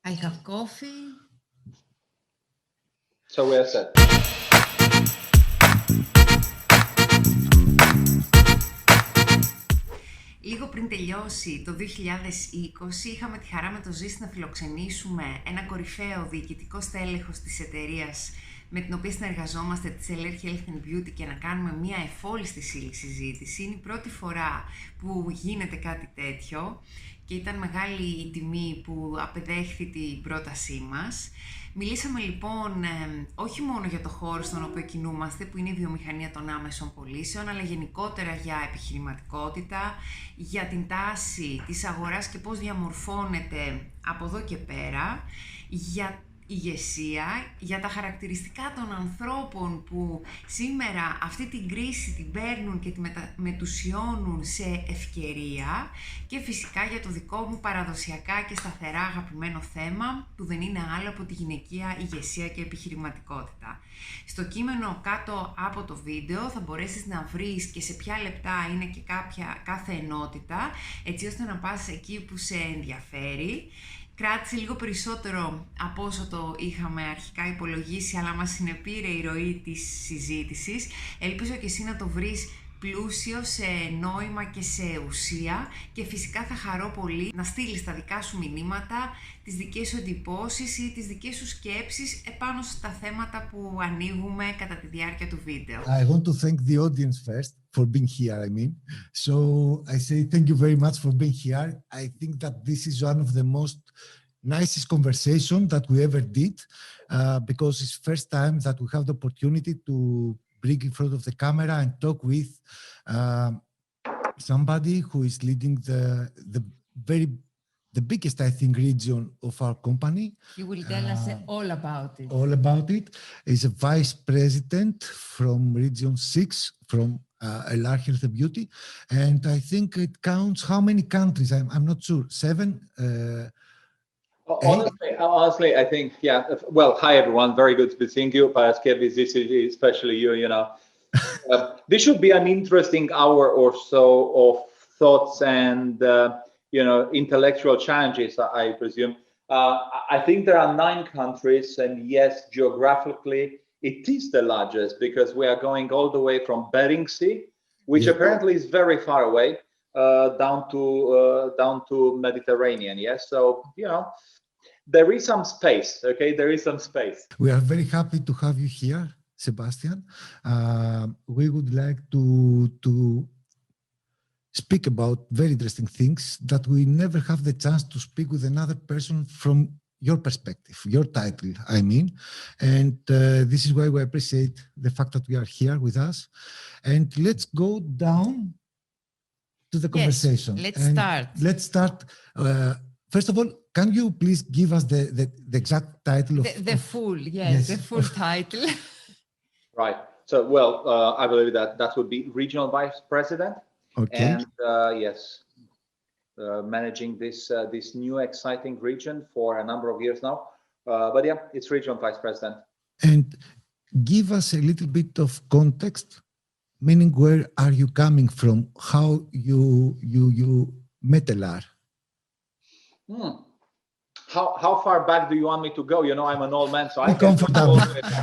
I have coffee. So we're set. Λίγο πριν τελειώσει το 2020, είχαμε τη χαρά με το Ζήση να φιλοξενήσουμε ένα κορυφαίο διοικητικό στέλεχος της εταιρείας με την οποία συνεργαζόμαστε, της Health and Beauty, και να κάνουμε μια εφόλιστη συζήτηση. Είναι η πρώτη φορά που γίνεται κάτι τέτοιο και ήταν μεγάλη η τιμή που απεδέχθη την πρότασή μας. Μιλήσαμε λοιπόν όχι μόνο για το χώρο στον οποίο κινούμαστε, που είναι η βιομηχανία των άμεσων πωλήσεων, αλλά γενικότερα για επιχειρηματικότητα, για την τάση της αγοράς και πώς διαμορφώνεται από εδώ και πέρα, για ηγεσία, για τα χαρακτηριστικά των ανθρώπων που σήμερα αυτή την κρίση την παίρνουν και τη μετουσιώνουν σε ευκαιρία, και φυσικά για το δικό μου παραδοσιακά και σταθερά αγαπημένο θέμα, που δεν είναι άλλο από τη γυναικεία ηγεσία και επιχειρηματικότητα. Στο κείμενο κάτω από το βίντεο θα μπορέσεις να βρεις και σε ποια λεπτά είναι και κάθε ενότητα, έτσι ώστε να πας εκεί που σε ενδιαφέρει. Κράτησε λίγο περισσότερο από όσο το είχαμε αρχικά υπολογίσει, αλλά μας συνεπήρε η ροή της συζήτησης. Ελπίζω και εσύ να το βρεις πλούσιο σε νόημα και σε ουσία, και φυσικά θα χαρώ πολύ να στείλεις τα δικά σου μηνύματα, τις δικές σου εντυπώσεις ή τις δικές σου σκέψεις επάνω στα θέματα που ανοίγουμε κατά τη διάρκεια του βίντεο. I want to thank the audience first for being here, I mean. So I say thank you very much for being here. I think that this is one of the most nicest conversation that we ever did, because it's first time that we have the opportunity to bring in front of the camera and talk with somebody who is leading the biggest, I think, region of our company. You will tell us all about it. All about it. He's a vice president from Region 6, from Health and Beauty. And I think it counts how many countries? I'm not sure. 7? Honestly, I think, yeah. Well, hi, everyone. Very good to be seeing you. Zήση, especially you, you know. This should be an interesting hour or so of thoughts and intellectual challenges, I presume. I think there are 9 countries, and yes, geographically it is the largest, because we are going all the way from Bering Sea, which apparently is very far away, down to Mediterranean. Yes, so there is some space. Okay, there is some space. We are very happy to have you here, Sebastian. We would like to speak about very interesting things that we never have the chance to speak with another person from your perspective, your title, I mean. And this is why we appreciate the fact that you are here with us. And let's go down to the conversation. Let's start. First of all, can you please give us the exact title of the full, the full title? Right. So, well, I believe that would be regional vice president. Okay. And yes, managing this new exciting region for a number of years now. But yeah, it's regional vice president. And give us a little bit of context, meaning where are you coming from? How you met Elar? How far back do you want me to go? You know, I'm an old man, so I comfortable.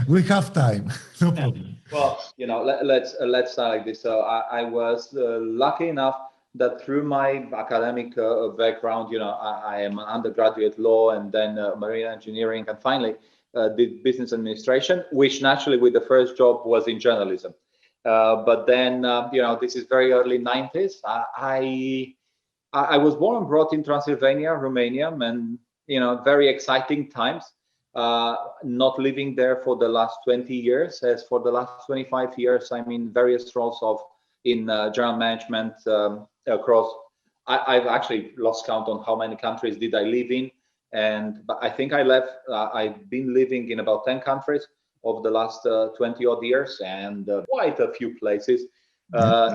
We have time. No problem. Well, let's start like this. So I was lucky enough that through my academic background, I am an undergraduate law, and then marine engineering, and finally did business administration, which naturally with the first job was in journalism. But then, this is very early 90s. I was born and brought in Transylvania, Romania, and very exciting times. Not living there for the last 20 years, as for the last 25 years, I'm in various roles in general management across. I've actually lost count on how many countries did I live in, but I think I've been living in about 10 countries over the last 20 odd years, and quite a few places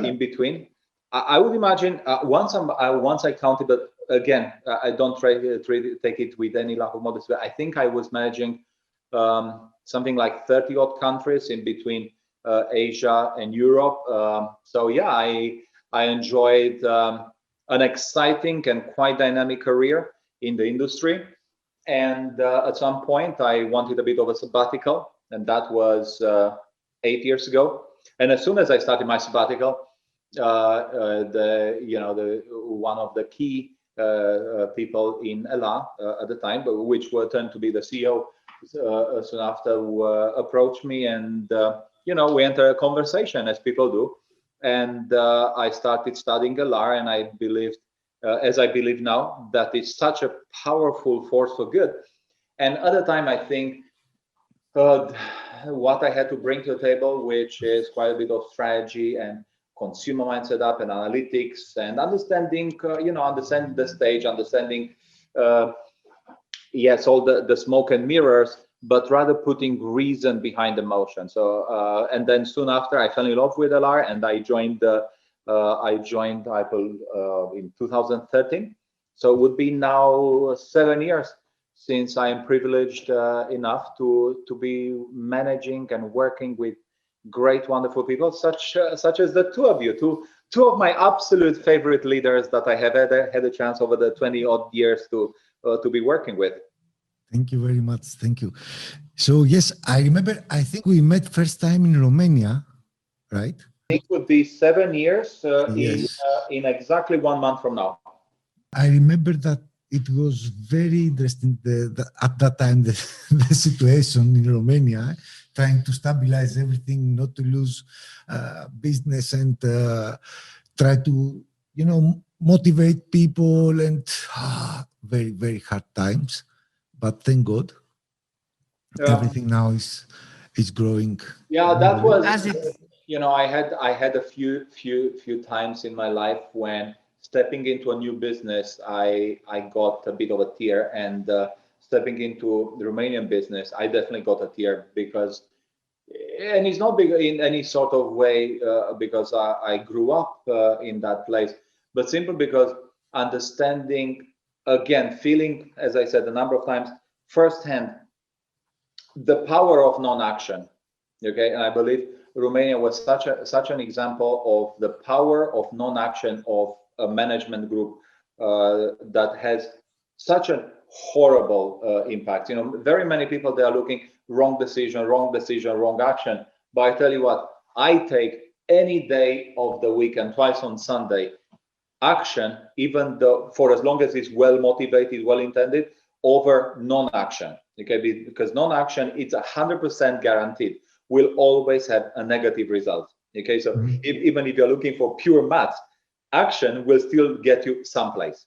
in between. I would imagine once I counted, but again, I don't take it with any lack of modesty. I think I was managing something like 30 odd countries in between Asia and Europe. So yeah, I enjoyed an exciting and quite dynamic career in the industry. And at some point, I wanted a bit of a sabbatical, and that was 8 years ago. And as soon as I started my sabbatical, one of the key people in Ela at the time, which were turned to be the CEO soon after, approached me, and we entered a conversation as people do. And I started studying Ela, and I believed, as I believe now, that it's such a powerful force for good. And at the time, I think what I had to bring to the table, which is quite a bit of strategy and consumer mindset up and analytics and understanding, understanding the stage, understanding, yes, all the smoke and mirrors, but rather putting reason behind emotion. So, and then soon after, I fell in love with LR, and I joined Apple in 2013. So it would be now 7 years since I am privileged enough to be managing and working with great, wonderful people, such as the two of you, two of my absolute favorite leaders that I have had a chance over the 20 odd years to be working with. Thank you very much. Thank you. So yes, I remember, I think we met first time in Romania, right? I think it would be 7 years Yes. in exactly 1 month from now. I remember that it was very interesting at that time, the situation in Romania, trying to stabilize everything, not to lose business, and try to, motivate people, and very, very hard times. But thank God, everything now is growing. Yeah, that was, As it, I had a few times in my life when stepping into a new business, I got a bit of a tear, and stepping into the Romanian business, I definitely got a tear, because, and it's not big in any sort of way because I grew up in that place, but simply because understanding, again, feeling, as I said a number of times, firsthand, the power of non-action. Okay, and I believe Romania was such an example of the power of non-action of a management group that has such a horrible impact. Very many people, they are looking wrong decision, wrong action. But I tell you what, I take any day of the week and twice on Sunday action, even though for as long as it's well motivated, well intended, over non-action. Okay, because non-action, it's 100% guaranteed will always have a negative result. Okay, so even if you're looking for pure math, action will still get you someplace.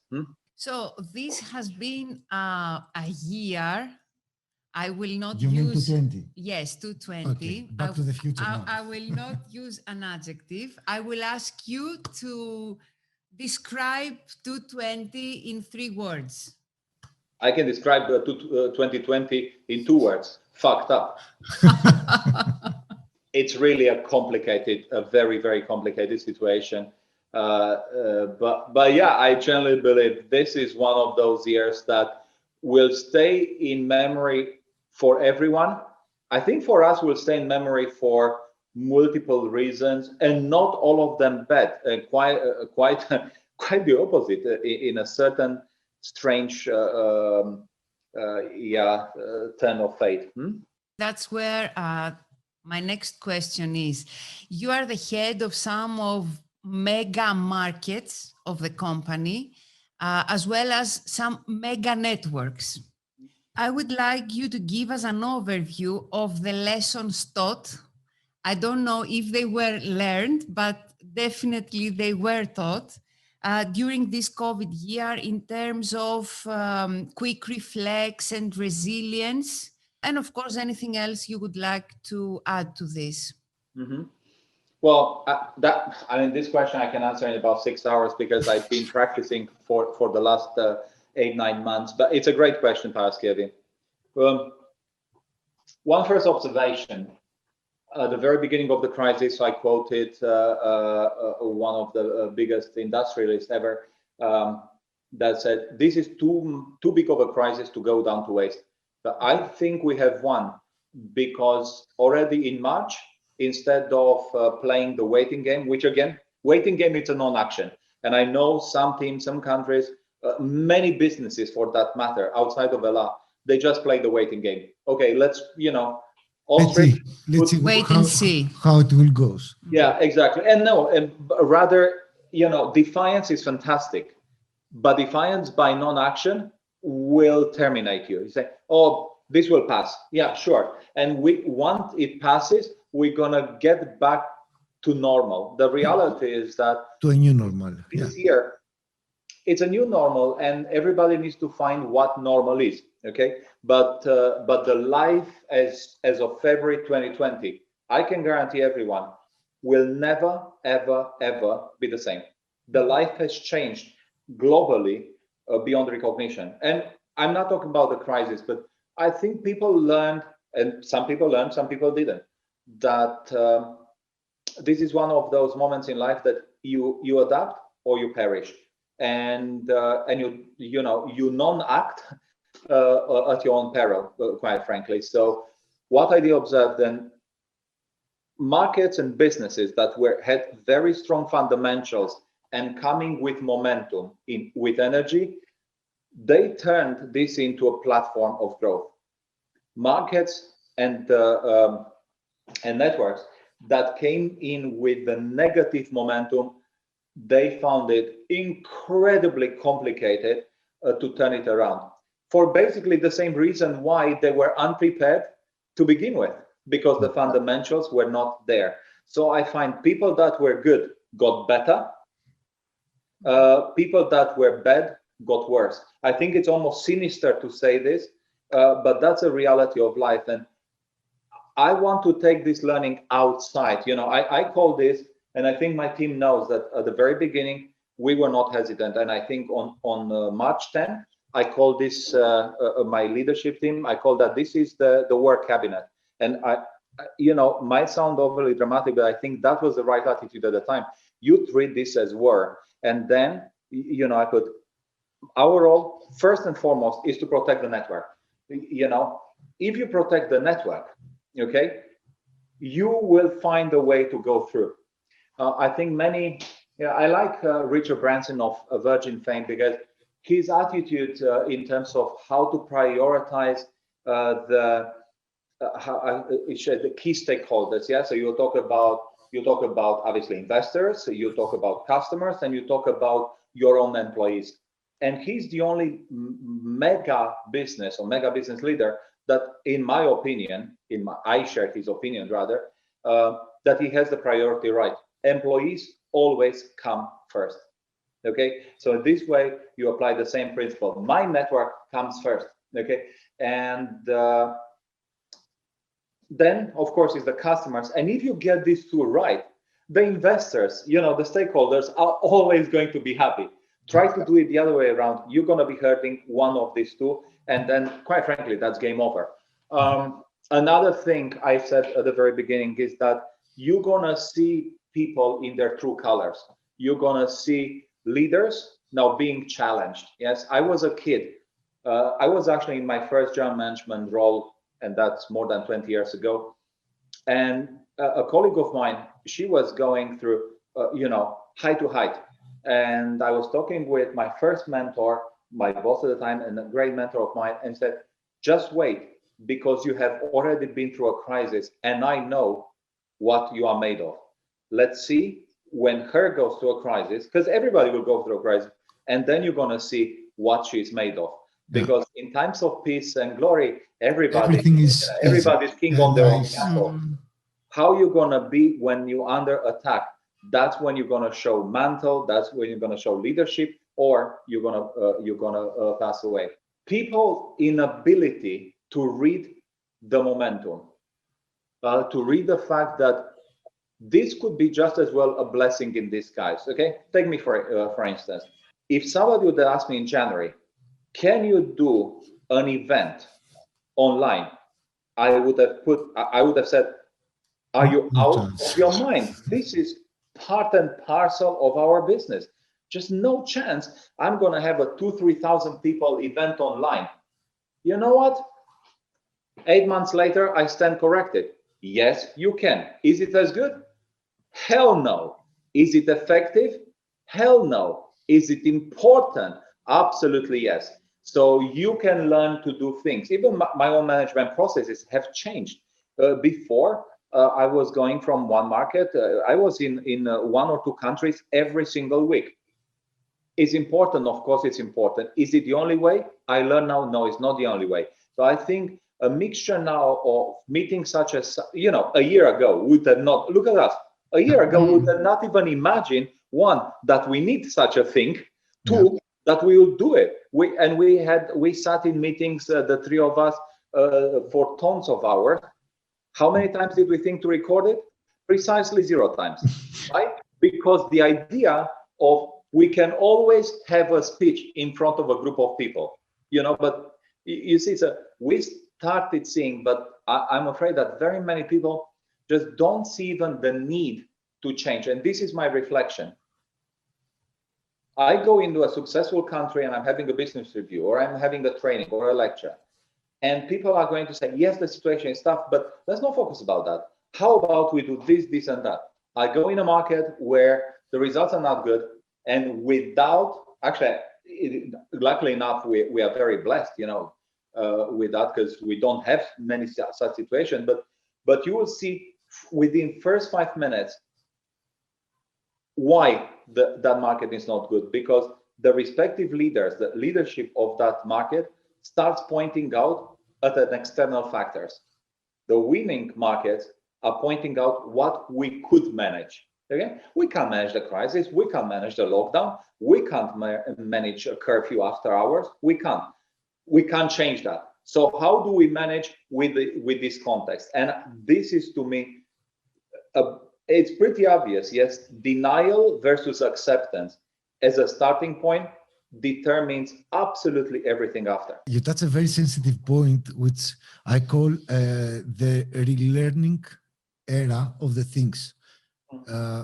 so this has been a year. I will not You use. mean 220? Yes, 220. Okay, back to the future now. I will not use an adjective. I will ask you to describe 220 in 3 words. I can describe 2020 in 2 words: fucked up. It's really a very, very complicated situation. But yeah, I generally believe this is one of those years that will stay in memory for everyone. I think for us, will stay in memory for multiple reasons, and not all of them bad. Quite the opposite in a certain strange turn of fate. That's where my next question is. You are the head of some of mega markets of the company, as well as some mega networks. I would like you to give us an overview of the lessons taught. I don't know if they were learned, but definitely they were taught during this COVID year in terms of quick reflex and resilience. And of course, anything else you would like to add to this? Well, this question I can answer in about 6 hours, because I've been practicing for the last 8-9 months. But it's a great question, Paraskevi. One first observation: at the very beginning of the crisis, I quoted one of the biggest industrialists ever that said, "This is too big of a crisis to go down to waste." But I think we have won, because already in March, instead of playing the waiting game, which again, waiting game, it's a non-action. And I know some teams, some countries, many businesses for that matter, outside of Ela, They just play the waiting game. Okay, let's, let's see wait and see how it will go. Yeah, exactly. And no, rather, defiance is fantastic, but defiance by non-action will terminate you. You say, oh, this will pass. Yeah, sure. And once it passes, we're gonna get back to normal. The reality is that to a new normal. This year, it's a new normal, and everybody needs to find what normal is. Okay, but the life as of February 2020, I can guarantee everyone, will never, ever, ever be the same. The life has changed globally beyond recognition. And I'm not talking about the crisis, but I think people learned, and some people learned, some people didn't, that this is one of those moments in life that you adapt or you perish, and you non-act at your own peril, quite frankly. So what I did observe then, markets and businesses that had very strong fundamentals and coming with momentum, with energy, they turned this into a platform of growth. Markets and networks that came in with the negative momentum, they found it incredibly complicated to turn it around, for basically the same reason why they were unprepared to begin with, because the fundamentals were not there. So I find people that were good got better, people that were bad got worse. I think it's almost sinister to say this, but that's a reality of life. And I want to take this learning outside. I call this, and I think my team knows that at the very beginning, we were not hesitant. And I think on March 10, I call this my leadership team. I call that this is the work cabinet. And might sound overly dramatic, but I think that was the right attitude at the time. You treat this as war. And then, I put our role, first and foremost, is to protect the network. If you protect the network, okay, you will find a way to go through. I think I like Richard Branson of Virgin fame, because his attitude in terms of how to prioritize the key stakeholders. Yeah, so you talk about obviously investors, you talk about customers, and you talk about your own employees. And he's the only mega business leader that, in my opinion, I share his opinion rather, that he has the priority right. Employees always come first. Okay, so this way you apply the same principle. My network comes first. Okay, and then of course is the customers. And if you get these two right, the investors, the stakeholders are always going to be happy. Try to do it the other way around. You're going to be hurting one of these two, and then quite frankly, that's game over. Another thing I said at the very beginning is that you're going to see people in their true colors. You're going to see leaders now being challenged. Yes, I was a kid. I was actually in my first general management role, and that's more than 20 years ago. And a colleague of mine, she was going through, height to height. And I was talking with my first mentor, my boss at the time, and a great mentor of mine, and said, just wait, because you have already been through a crisis, and I know what you are made of. Let's see when her goes through a crisis, because everybody will go through a crisis, and then you're going to see what she's made of. Because in times of peace and glory, everybody's king on their own castle. How you going to be when you're under attack? That's when you're going to show mantle. That's when you're going to show leadership, or you're going to pass away. People inability to read the momentum, to read the fact that this could be just as well a blessing in disguise. Okay, take me for instance. If somebody would ask me in January, can you do an event online? I would have said, are you out of your mind? This is part and parcel of our business. Just no chance I'm going to have a 2,000-3,000 people event online. You know what? 8 months later, I stand corrected. Yes, you can. Is it as good? Hell no. Is it effective? Hell no. Is it important? Absolutely yes. So you can learn to do things. Even my own management processes have changed. Before, I was going from one market. I was in one or two countries every single week. It's important, of course, it's important. Is it the only way? I learn now, no, it's not the only way. So I think a mixture now of meetings such as, a year ago would have not, look at us, a year ago would have not even imagined, one, that we need such a thing, two, that we will do it. We sat in meetings, the three of us, for tons of hours. How many times did we think to record it? Precisely 0 times, right? Because the idea of we can always have a speech in front of a group of people, but you see, so we started seeing, but I'm afraid that very many people just don't see even the need to change. And this is my reflection. I go into a successful country and I'm having a business review, or I'm having a training or a lecture. And people are going to say, yes, the situation is tough, but let's not focus about that. How about we do this, this, and that? I go in a market where the results are not good, and without, actually, luckily enough, we are very blessed, with that, because we don't have many such situations. But you will see within first 5 minutes why that market is not good, because the respective leaders, the leadership of that market, starts pointing out at an external factors. The winning markets are pointing out what we could manage. Okay, we can't manage the crisis, we can't manage the lockdown, we can't manage a curfew after hours. We can't change that. So how do we manage with this context? And this is, to me, it's pretty obvious. Yes, denial versus acceptance as a starting point determines absolutely everything after. You touch a very sensitive point, which I call the relearning era of the things.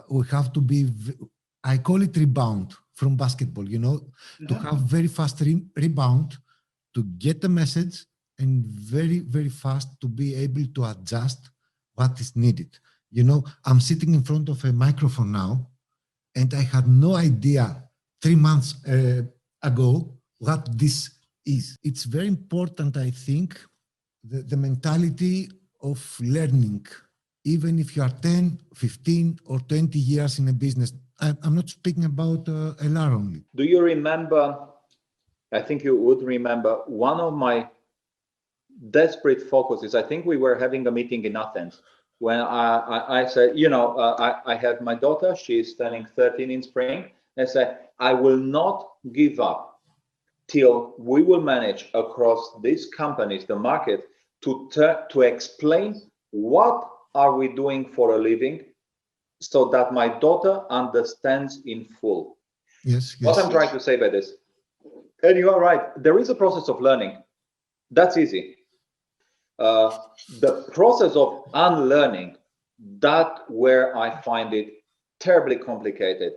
We have to be, I call it rebound from basketball, to have very fast rebound, to get the message, and very, very fast to be able to adjust what is needed. I'm sitting in front of a microphone now, and I had no idea 3 months ago what this is. It's very important, I think, the mentality of learning, even if you are 10, 15, or 20 years in a business. I'm not speaking about LR only. Do you remember, I think you would remember, one of my desperate focuses, I think we were having a meeting in Athens, when I said, I had my daughter, she's turning 13 in spring, and said, I will not give up till we will manage across these companies, the market, to explain what are we doing for a living, so that my daughter understands in full. Yes. What I'm trying to say by this, and you are right, there is a process of learning. That's easy. The process of unlearning, that where I find it terribly complicated.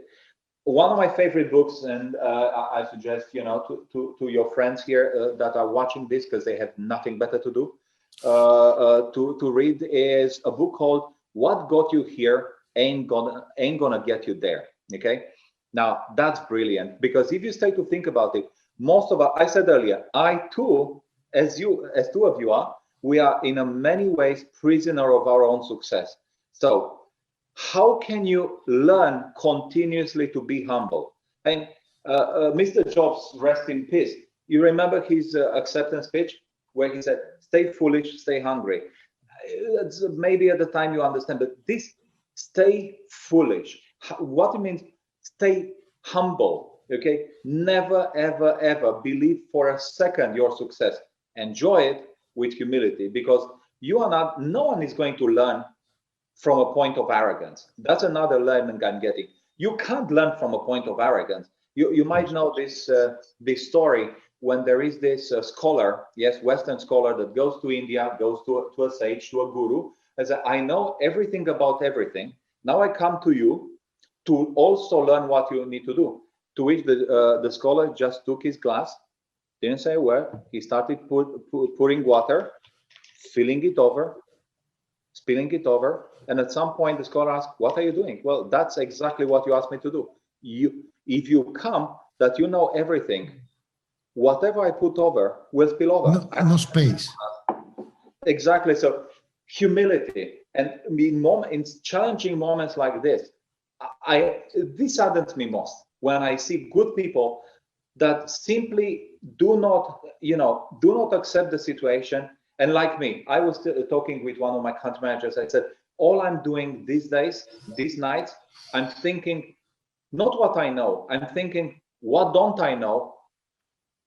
One of my favorite books, and I suggest to your friends here that are watching this, because they have nothing better to do, to read, is a book called "What Got You Here Ain't Gonna Get You There." Okay, now that's brilliant, because if you stay to think about it, most of us, I said earlier, I too, as two of you are, we are in a many ways prisoner of our own success. So how can you learn continuously to be humble? And Mr. Jobs, rest in peace, you remember his acceptance speech where he said, stay foolish, stay hungry. That's maybe at the time you understand, but this stay foolish, what it means, stay humble, okay? Never, ever, ever believe for a second your success. Enjoy it with humility, because no one is going to learn from a point of arrogance. That's another learning I'm getting. You can't learn from a point of arrogance. You might know this story when there is this scholar, yes, Western scholar, that goes to India, goes to a sage, to a guru, and says, I know everything about everything. Now I come to you to also learn what you need to do. To which the scholar just took his glass, didn't say a word. He started pouring water, filling it over, spilling it over. And at some point, the scholar asked, what are you doing? Well, that's exactly what you asked me to do. If you come that you know everything, whatever I put over will spill over. No space. Exactly. So humility, and in challenging moments like this, this saddens me most when I see good people that simply do not accept the situation. And like me, I was talking with one of my country managers. I said, all I'm doing these days, these nights, I'm thinking not what I know. I'm thinking, what don't I know?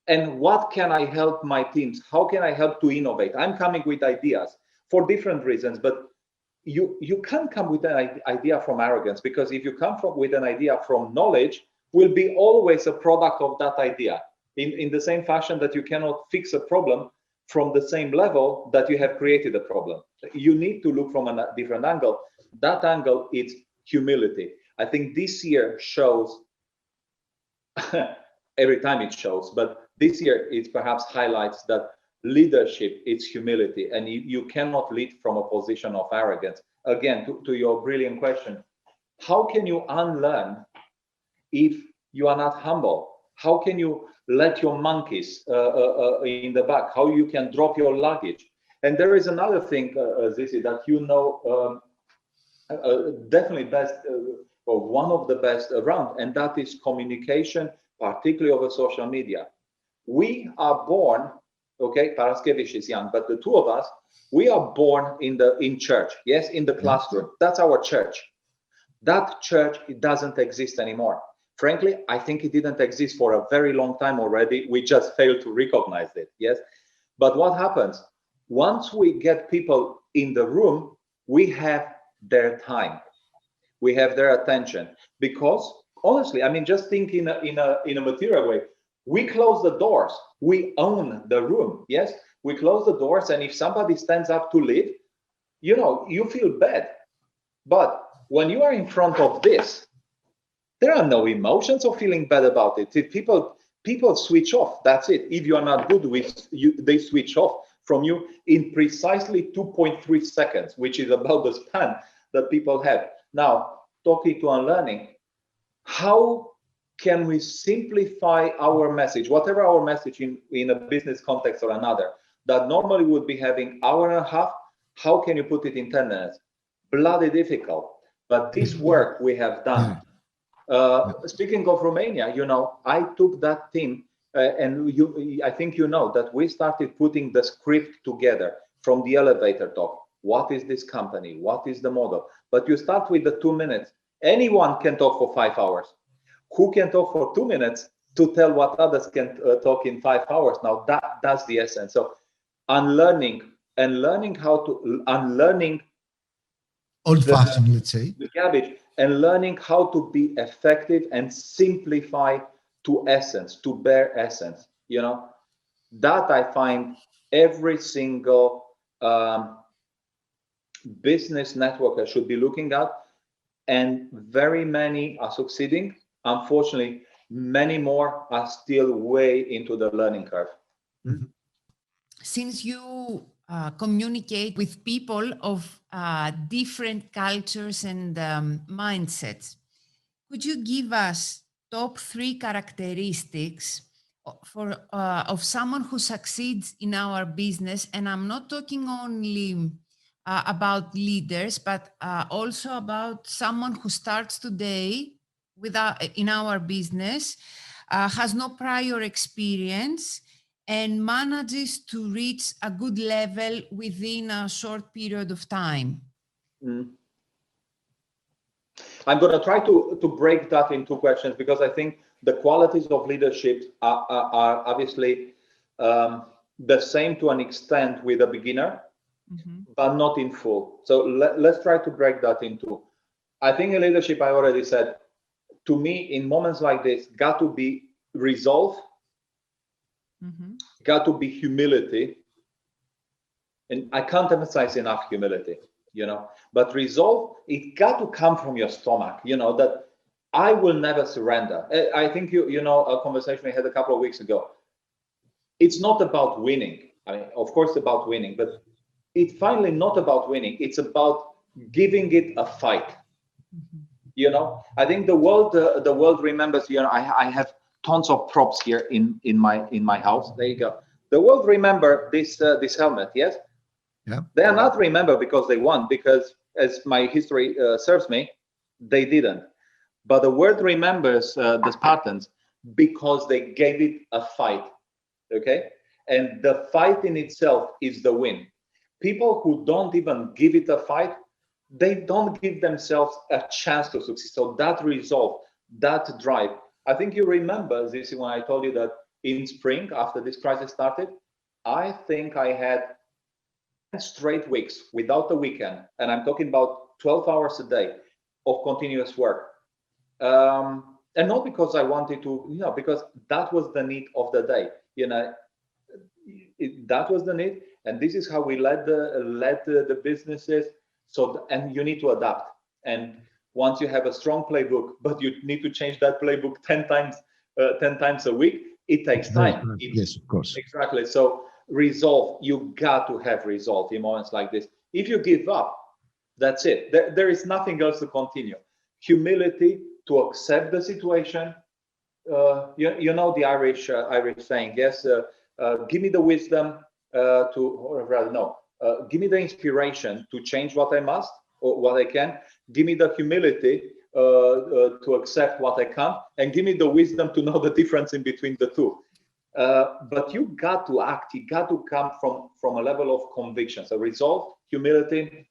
And what can I help my teams? How can I help to innovate? I'm coming with ideas for different reasons, but you can't come with an idea from arrogance, because if you come with an idea from knowledge, will be always a product of that idea. In the same fashion that you cannot fix a problem from the same level that you have created a problem. You need to look from a different angle. That angle is humility. I think this year shows, every time it shows, but this year it perhaps highlights that leadership is humility, and you cannot lead from a position of arrogance. Again, to your brilliant question, how can you unlearn if you are not humble? How can you let your monkeys in the back? How you can drop your luggage? And there is another thing, Zisi, that definitely best, or one of the best around, and that is communication, particularly over social media. We are born, okay, Paraskevich is young, but the two of us, we are born in church, yes, in the classroom. That's our church. That church, it doesn't exist anymore. Frankly, I think it didn't exist for a very long time already. We just failed to recognize it, yes? But what happens? Once we get people in the room, we have their time. We have their attention. Because, honestly, I mean, just think in a material way. We close the doors. We own the room, yes? We close the doors, and if somebody stands up to leave, you feel bad. But when you are in front of this, there are no emotions or feeling bad about it. If people switch off, that's it. If you are not good with you, they switch off from you in precisely 2.3 seconds, which is about the span that people have. Now, talking to unlearning, how can we simplify our message, whatever our message in a business context or another, that normally would be having hour and a half, how can you put it in 10 minutes? Bloody difficult. But this work we have done. Speaking of Romania, I took that team, and I think that we started putting the script together from the elevator talk. What is this company? What is the model? But you start with the 2 minutes. Anyone can talk for 5 hours. Who can talk for 2 minutes to tell what others can talk in 5 hours? Now that's the essence. So unlearning and learning how to unlearning old-fashioned, let's say, the garbage, and learning how to be effective and simplify to essence, to bare essence. That I find every single business networker should be looking at, and very many are succeeding. Unfortunately, many more are still way into the learning curve. Mm-hmm. Since you communicate with people of different cultures and mindsets, could you give us top 3 characteristics of someone who succeeds in our business? And I'm not talking only about leaders, but also about someone who starts today in our business, has no prior experience, and manages to reach a good level within a short period of time? I'm going to try to break that into questions, because I think the qualities of leadership are obviously the same to an extent with a beginner, but not in full. So let's try to break that into. I think in leadership, I already said, to me, in moments like this, got to be resolve, got to be humility, and I can't emphasize enough humility, but resolve, it got to come from your stomach, that I will never surrender. I think a conversation we had a couple of weeks ago, it's not about winning. I mean, of course, about winning, but it's finally not about winning. It's about giving it a fight. I think the world remembers, I have tons of props here in my house. There you go. The world remember this helmet, yes? Yeah. They are not remembered because they won, because as my history serves me, they didn't. But the world remembers the Spartans because they gave it a fight, okay? And the fight in itself is the win. People who don't even give it a fight, they don't give themselves a chance to succeed. So that resolve, that drive, I think you remember, Zisi, when I told you that in spring, after this crisis started, I think I had straight weeks without the weekend, and I'm talking about 12 hours a day of continuous work. And not because I wanted to, because that was the need of the day, that was the need. And this is how we led the businesses. So, and you need to adapt. And once you have a strong playbook, but you need to change that playbook 10 times a week, it takes time. Yes, of course. Exactly. So resolve, you got to have resolve in moments like this. If you give up, that's it. There is nothing else to continue. Humility to accept the situation. You know the Irish saying, yes, give me the wisdom give me the inspiration to change what I must or what I can. Give me the humility to accept what I can't, and give me the wisdom to know the difference in between the two. But you got to act. You got to come from a level of conviction. So resolve, humility,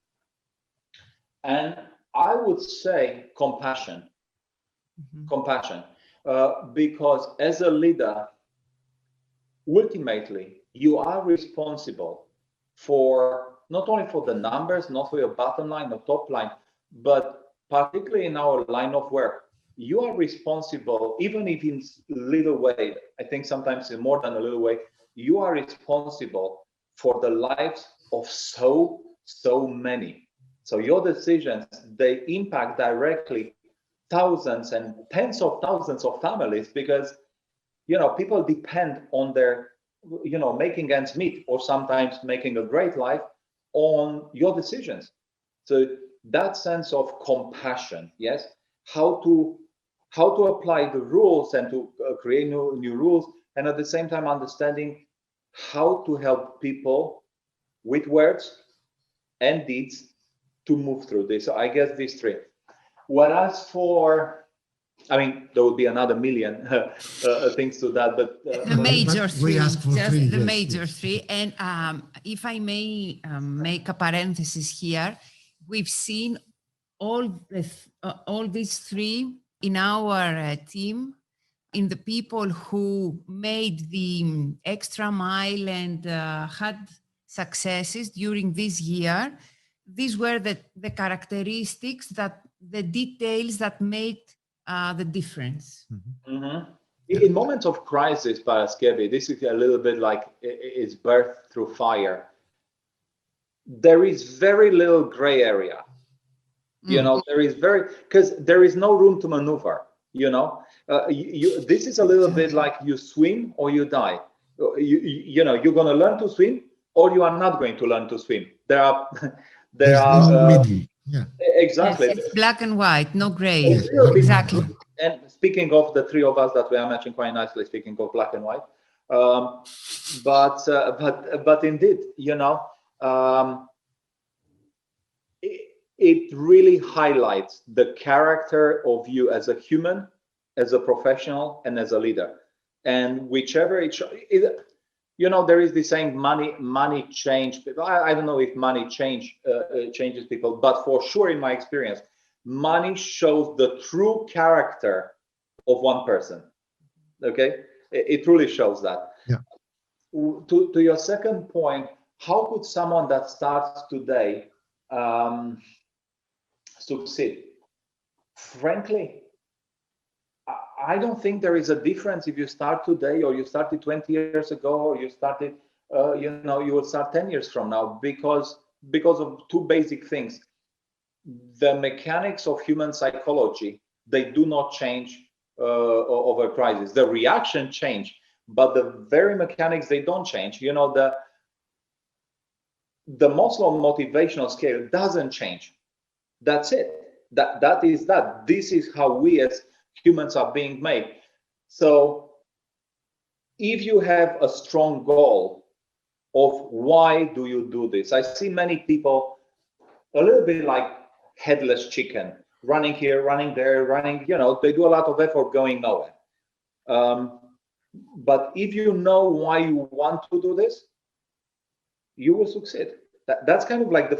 and I would say compassion. Mm-hmm. Compassion, because as a leader, ultimately you are responsible for not only for the numbers, not for your bottom line, the top line, but particularly in our line of work, you are responsible, even if in a little way, I think sometimes in more than a little way, you are responsible for the lives of so many. So your decisions, they impact directly thousands and tens of thousands of families, because people depend on their making ends meet, or sometimes making a great life, on your decisions. So that sense of compassion, yes, how to apply the rules and to create new rules, and at the same time understanding how to help people with words and deeds to move through this. So I guess these three. Whereas there would be another million things to that, but the major three, we ask for just three, the yes, major yes. three. And if I may make a parenthesis here, we've seen all these three in our team, in the people who made the extra mile and had successes during this year. These were the characteristics, the details that made the difference. Mm-hmm. Mm-hmm. In moments of crisis, Paraskevi, this is a little bit like it's birth through fire. There is very little gray area. There is because there is no room to maneuver. This is a little bit like you swim or you die. You're going to learn to swim, or you are not going to learn to swim. There's no middle. Yeah. Exactly. Yes, it's black and white, no gray. Yes. Exactly. And speaking of the three of us that we are matching quite nicely, speaking of black and white, but indeed, it really highlights the character of you as a human, as a professional, and as a leader. And whichever there is this saying, money change people. I don't know if money changes people, but for sure, in my experience, money shows the true character of one person. Okay, it truly shows that. Yeah. To your second point, how could someone that starts today succeed? Frankly, I don't think there is a difference if you start today or you started 20 years ago or you started, you will start 10 years from now, because of two basic things. The mechanics of human psychology, they do not change over crisis. The reaction change, but the very mechanics, they don't change. The Maslow motivational scale doesn't change. That's it. That is that. This is how we as humans are being made. So if you have a strong goal of why do you do this, I see many people a little bit like headless chicken, running here, running there, running, they do a lot of effort going nowhere. But if you know why you want to do this, you will succeed. That's kind of like the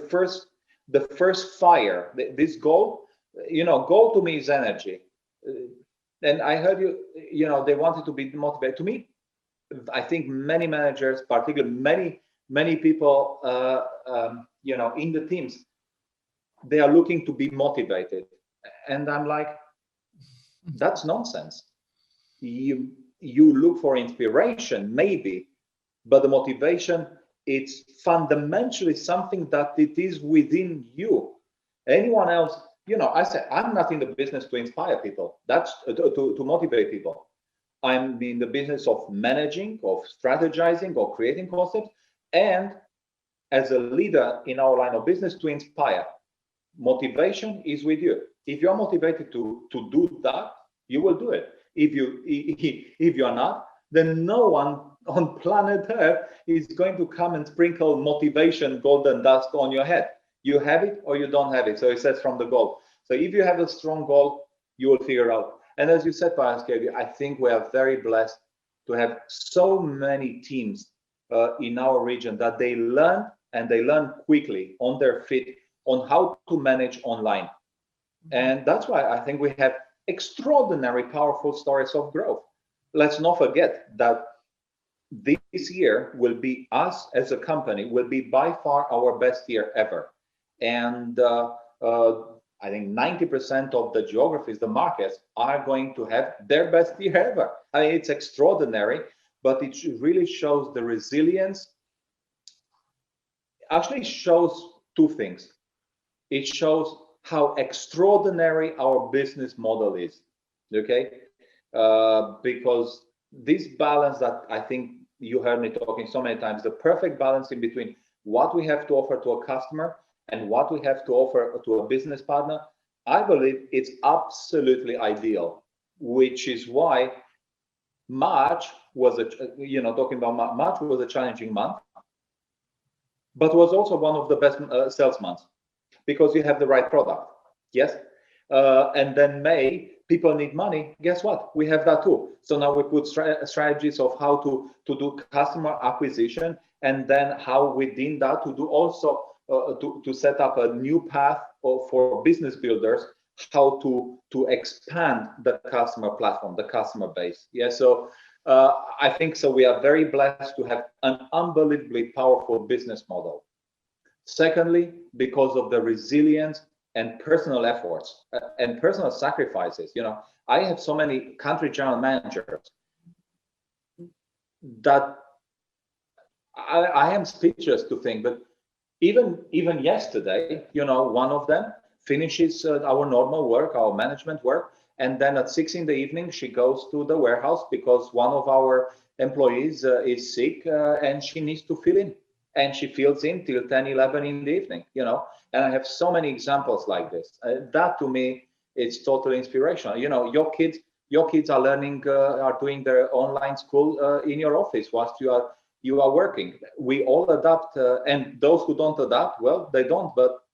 first fire. This goal, goal to me is energy. And I heard they wanted to be motivated. To me, I think many managers, particularly many people, in the teams, they are looking to be motivated. And I'm like, that's nonsense. You look for inspiration, maybe, but the motivation, it's fundamentally something that it is within you. Anyone else, I say, I'm not in the business to inspire people. That's to motivate people. I'm in the business of managing, of strategizing, of creating concepts, and as a leader in our line of business, to inspire. Motivation is with you. If you're motivated to do that, you will do it. If you're not, then no one on planet Earth is going to come and sprinkle motivation golden dust on your head. You have it or you don't have it. So it says from the goal. So if you have a strong goal, you will figure out. And as you said, Paraskevy, I think we are very blessed to have so many teams in our region that they learn, and they learn quickly on their feet on how to manage online. And that's why I think we have extraordinary, powerful stories of growth. Let's not forget that this year will be, us as a company, will be by far our best year ever. And I think 90% of the geographies, the markets, are going to have their best year ever. I mean, it's extraordinary, but it really shows the resilience. Actually shows two things. It shows how extraordinary our business model is, okay? Because this balance that I think you heard me talking so many times, the perfect balance in between what we have to offer to a customer and what we have to offer to a business partner, I believe it's absolutely ideal, which is why March was March was a challenging month, but was also one of the best sales months, because you have the right product. Yes. And then May, people need money. Guess what? We have that too. So now we put strategies of how to do customer acquisition, and then how within that to do also to set up a new path for business builders, how to expand the customer platform, the customer base. Yeah. So I think so. We are very blessed to have an unbelievably powerful business model. Secondly, because of the resilience and personal efforts and personal sacrifices. I have so many country general managers that I am speechless to think. But even yesterday, one of them finishes our normal work, our management work, and then at 6 p.m, she goes to the warehouse because one of our employees is sick and she needs to fill in. And she fills in till 10, 11 in the evening, and I have so many examples like this. That to me, it's totally inspirational. Your kids are learning, are doing their online school in your office whilst you are working. We all adapt, and those who don't adapt, well, they don't. But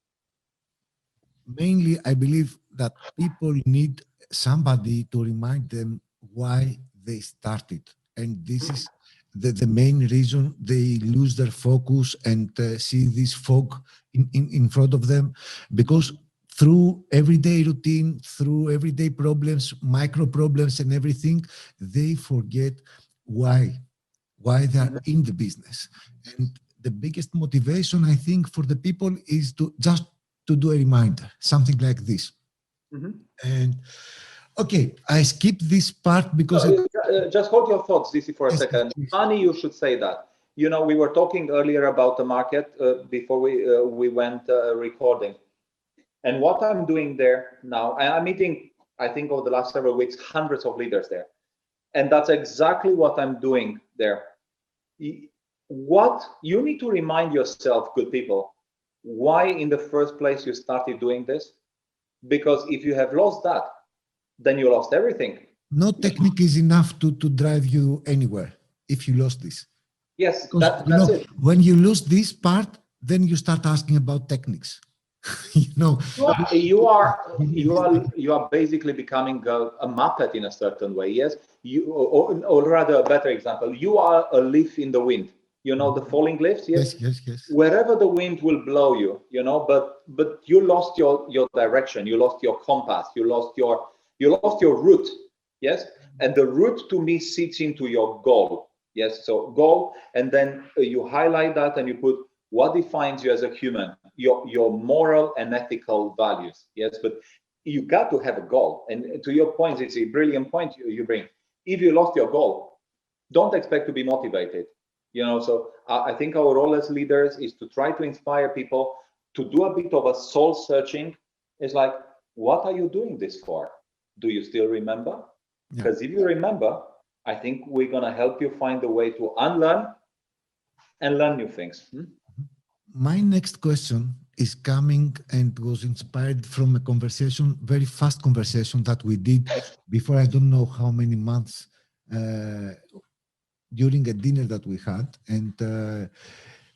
mainly, I believe that people need somebody to remind them why they started, and this is the main reason they lose their focus and see this fog in front of them, because through everyday routine, through everyday problems, micro problems and everything, they forget why they are in the business. And the biggest motivation, I think, for the people is to just to do a reminder, something like this. And okay, I skipped this part because just hold your thoughts, Zisi, for a second. Funny you should say that. We were talking earlier about the market before we went recording. And what I'm doing there now, I'm meeting, I think over the last several weeks, hundreds of leaders there. And that's exactly what I'm doing there. What you need to remind yourself, good people, why in the first place you started doing this? Because if you have lost that, then you lost everything. no technique is enough to drive you anywhere if you lost this. Yes, Because, that's it. when you lose this part, then you start asking about techniques. You are basically becoming a Muppet in a certain way. Yes, or rather, a better example. You are a leaf in the wind. You know the falling leaves. Yes. Wherever the wind will blow you, but you lost your direction. You lost your compass. You lost your route. Yes, and the route to me sits into your goal. Yes, so goal, and then you highlight that and you put what defines you as a human, your moral and ethical values. Yes, but you got to have a goal. And to your point, it's a brilliant point you bring. If you lost your goal, don't expect to be motivated. So I think our role as leaders is to try to inspire people to do a bit of a soul searching. It's like, what are you doing this for? Do you still remember? Because if you remember, I think we're going to help you find a way to unlearn and learn new things. My next question is coming and was inspired from a conversation, very fast conversation that we did before, I don't know how many months, during a dinner that we had. And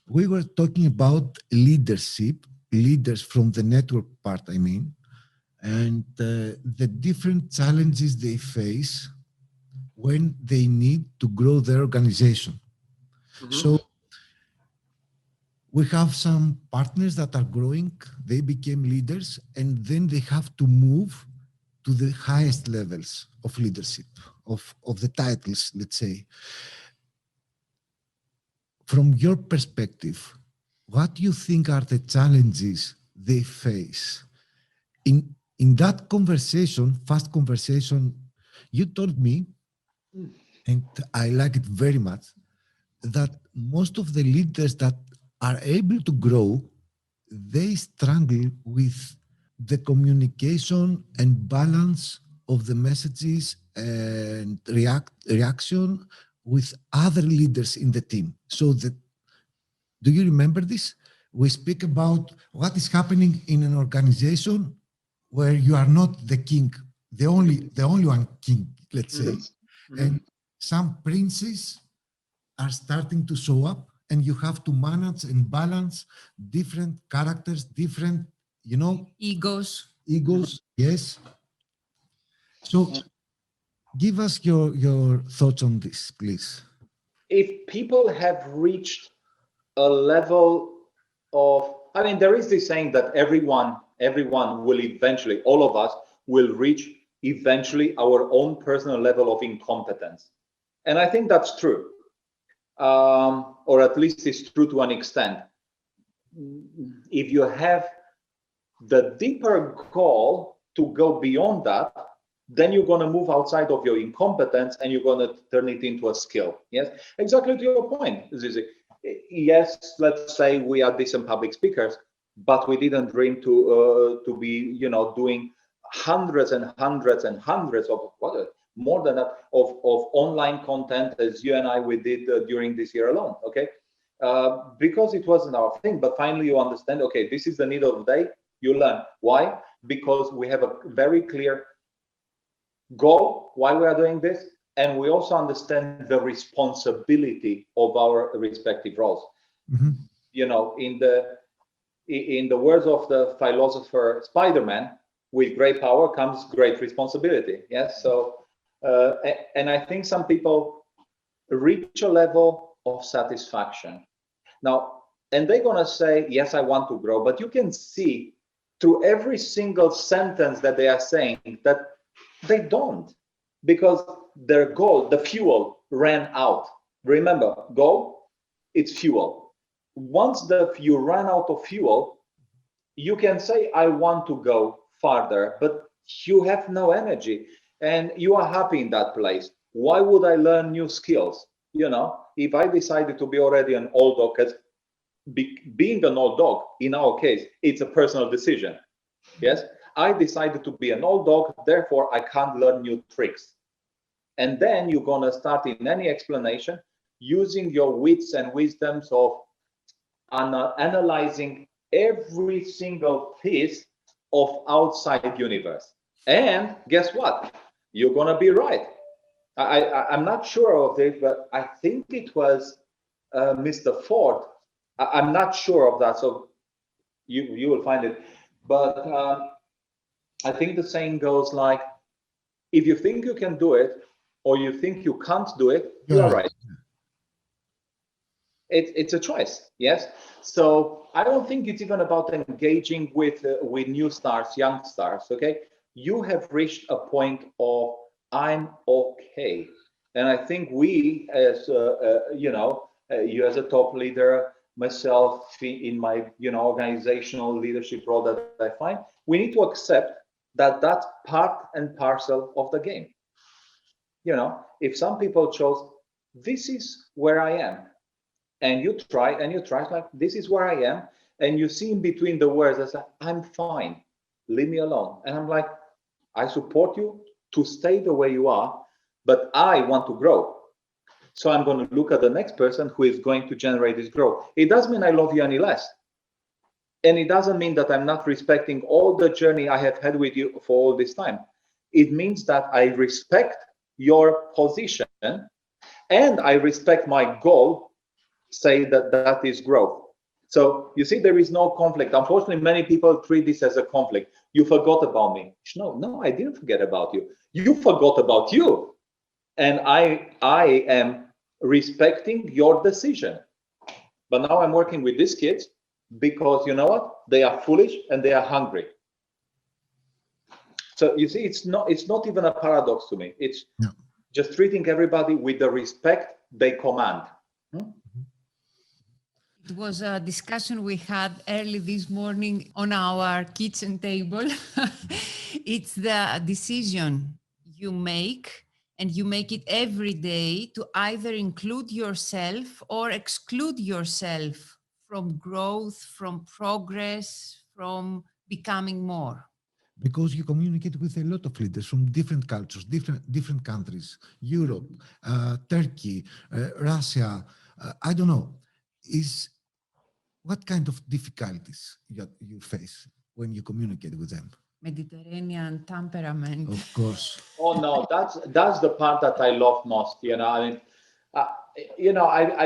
we were talking about leadership, leaders from the network part, I mean, and the different challenges they face when they need to grow their organization. So we have some partners that are growing, they became leaders, and then they have to move to the highest levels of leadership, of the titles, let's say. From your perspective, what do you think are the challenges they face? In that conversation, fast conversation, you told me, and I like it very much, that most of the leaders that are able to grow, they struggle with the communication and balance of the messages and reaction with other leaders in the team. So do you remember this? We speak about what is happening in an organization where you are not the king, the only one king, let's say, and some princes are starting to show up, and you have to manage and balance different characters, different, egos. Yes. So give us your thoughts on this, please. If people have reached a level of, there is this saying that everyone will eventually, all of us will reach eventually our own personal level of incompetence. And I think that's true. Or at least it's true to an extent. If you have the deeper goal to go beyond that, then you're going to move outside of your incompetence and you're going to turn it into a skill. Yes, exactly to your point, Zisi. Yes, let's say we are decent public speakers, but we didn't dream to be, doing hundreds and hundreds and hundreds of more than that of online content as you and I we did during this year alone. Okay, because it wasn't our thing, but finally you understand. Okay, this is the need of the day. You learn why, because we have a very clear goal why we are doing this, and we also understand the responsibility of our respective roles. In the words of the philosopher Spider-Man, with great power comes great responsibility. Yes, so and I think some people reach a level of satisfaction now, and they're gonna say, yes, I want to grow, but you can see through every single sentence that they are saying that they don't, because their goal, the fuel, ran out. Remember, goal, it's fuel. Once you run out of fuel, you can say, I want to go farther, but you have no energy and you are happy in that place. Why would I learn new skills? If I decided to be already an old dog, because being an old dog, in our case, it's a personal decision. Yes, I decided to be an old dog, therefore I can't learn new tricks. And then you're going to start in any explanation using your wits and wisdoms of analyzing every single piece of outside universe. And guess what? you're going to be right. I'm not sure of it, but I think it was Mr. Ford. I'm not sure of that, so you will find it. But I think the saying goes like, if you think you can do it, or you think you can't do it, you are right. It's a choice, yes. So I don't think it's even about engaging with new stars, young stars. Okay, you have reached a point of I'm okay, and I think we, as you as a top leader, myself in my organizational leadership role that I find, we need to accept that that's part and parcel of the game. If some people chose, this is where I am, and you try like, this is where I am, and you see in between the words, I say, I'm fine, leave me alone. And I'm like, I support you to stay the way you are, but I want to grow. So I'm going to look at the next person who is going to generate this growth. It doesn't mean I love you any less. And it doesn't mean that I'm not respecting all the journey I have had with you for all this time. It means that I respect your position and I respect my goal, say that is growth. So you see, there is no conflict. Unfortunately, many people treat this as a conflict. You forgot about me. No, I didn't forget about you. You forgot about you. And I am respecting your decision. But now I'm working with these kids because you know what? They are foolish and they are hungry. So you see, it's not even a paradox to me. It's just treating everybody with the respect they command. It was a discussion we had early this morning on our kitchen table. It's the decision you make, and you make it every day to either include yourself or exclude yourself from growth, from progress, from becoming more. Because you communicate with a lot of leaders from different cultures, different countries, Europe, Turkey, Russia, I don't know. What kind of difficulties you face when you communicate with them? Mediterranean temperament. Of course. Oh no, that's the part that I love most. I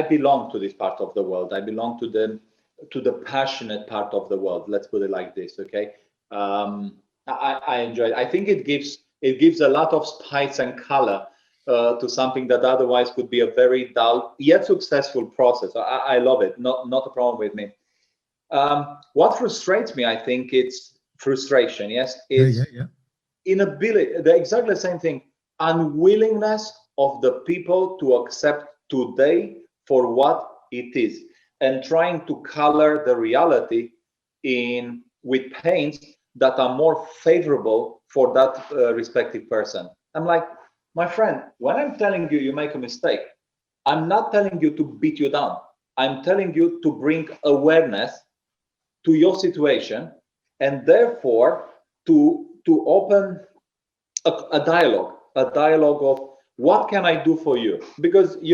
belong to this part of the world. I belong to the passionate part of the world. Let's put it like this, okay? I enjoy it. I think it gives a lot of spice and color to something that otherwise could be a very dull yet successful process. I love it. Not a problem with me. What frustrates me, I think it's frustration. Yes, it's inability. Exactly the same thing. Unwillingness of the people to accept today for what it is, and trying to color the reality with paints that are more favorable for that respective person. I'm like, my friend, when I'm telling you make a mistake, I'm not telling you to beat you down. I'm telling you to bring awareness to your situation, and therefore to open a dialogue of what can I do for you? Because me,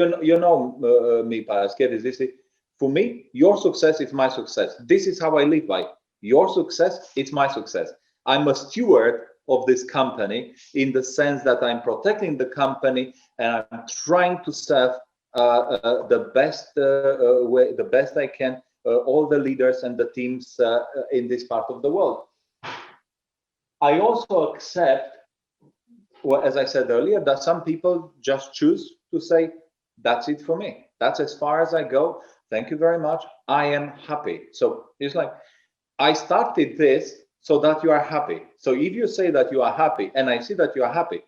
Zήση, for me, your success is my success. This is how I live by. Your success, it's my success. I'm a steward of this company in the sense that I'm protecting the company and I'm trying to serve the best I can, all the leaders and the teams in this part of the world. I also accept, well, as I said earlier, that some people just choose to say, that's it for me. That's as far as I go. Thank you very much. I am happy. So it's like, I started this so that you are happy. So if you say that you are happy and I see that you are happy,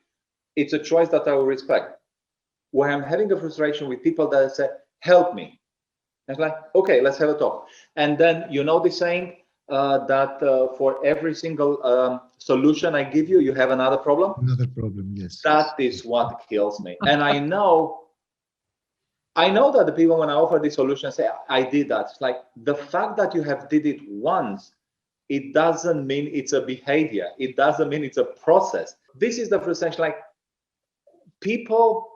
it's a choice that I will respect. Where I'm having a frustration with people that say, help me. It's like, okay, let's have a talk. And then, the saying that for every single solution I give you, you have another problem. Another problem, yes. That is what kills me. And I know that the people, when I offer the solution, say, I did that. It's like, the fact that you have did it once, it doesn't mean it's a behavior. It doesn't mean it's a process. This is the frustration. Like, people,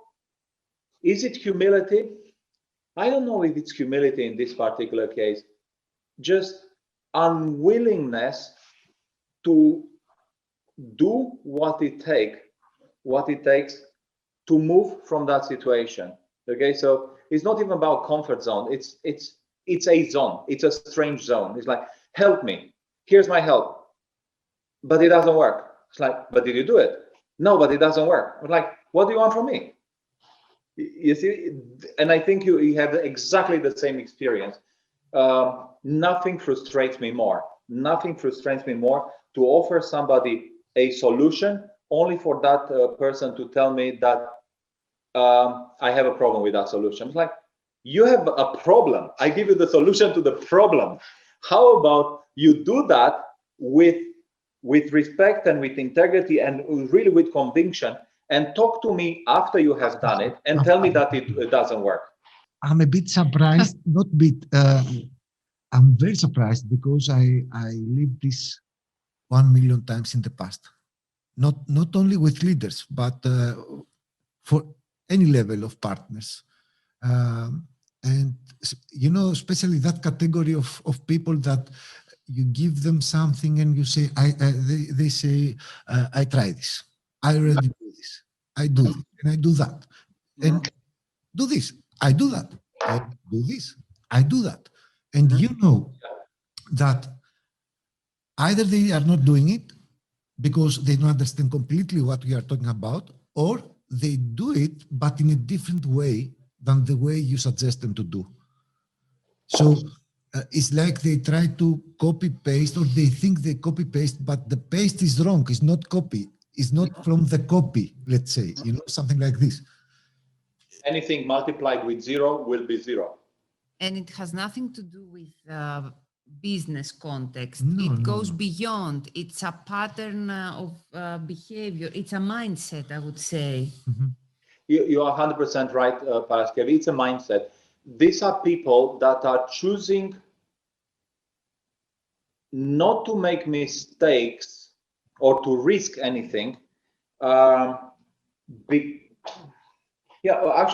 is it humility? I don't know if it's humility in this particular case. Just unwillingness to do what it takes what it takes to move from that situation. Okay, so it's not even about comfort zone. It's a zone. It's a strange zone. It's like, help me. Here's my help, but it doesn't work. It's like, but did you do it? No, but it doesn't work. I'm like, what do you want from me? You see, and I think you have exactly the same experience. Nothing frustrates me more. Nothing frustrates me more to offer somebody a solution only for that person to tell me that I have a problem with that solution. It's like, you have a problem. I give you the solution to the problem. How about you do that with respect and with integrity and really with conviction, and talk to me after you have done it and tell me that it doesn't work. I'm a bit surprised, not bit, I'm very surprised because I lived this 1 million times in the past. Not only with leaders, but for any level of partners. And, you know, especially that category of people that you give them something and you say, they say, I try this. I already do this. I do this and I do that. And do this. I do that. I do this. I do that. And you know that either they are not doing it because they don't understand completely what we are talking about, or they do it, but in a different way than the way you suggest them to do. So it's like they try to copy paste, or they think they copy paste, but the paste is wrong. It's not copy. It's not from the copy, let's say, you know, something like this. Anything multiplied with 0 will be 0. And it has nothing to do with business context. No, It goes no. beyond. It's a pattern of behavior. It's a mindset, I would say. Mm-hmm. You are 100% right, Paraskevi. It's a mindset. These are people that are choosing not to make mistakes or to risk anything. Actually,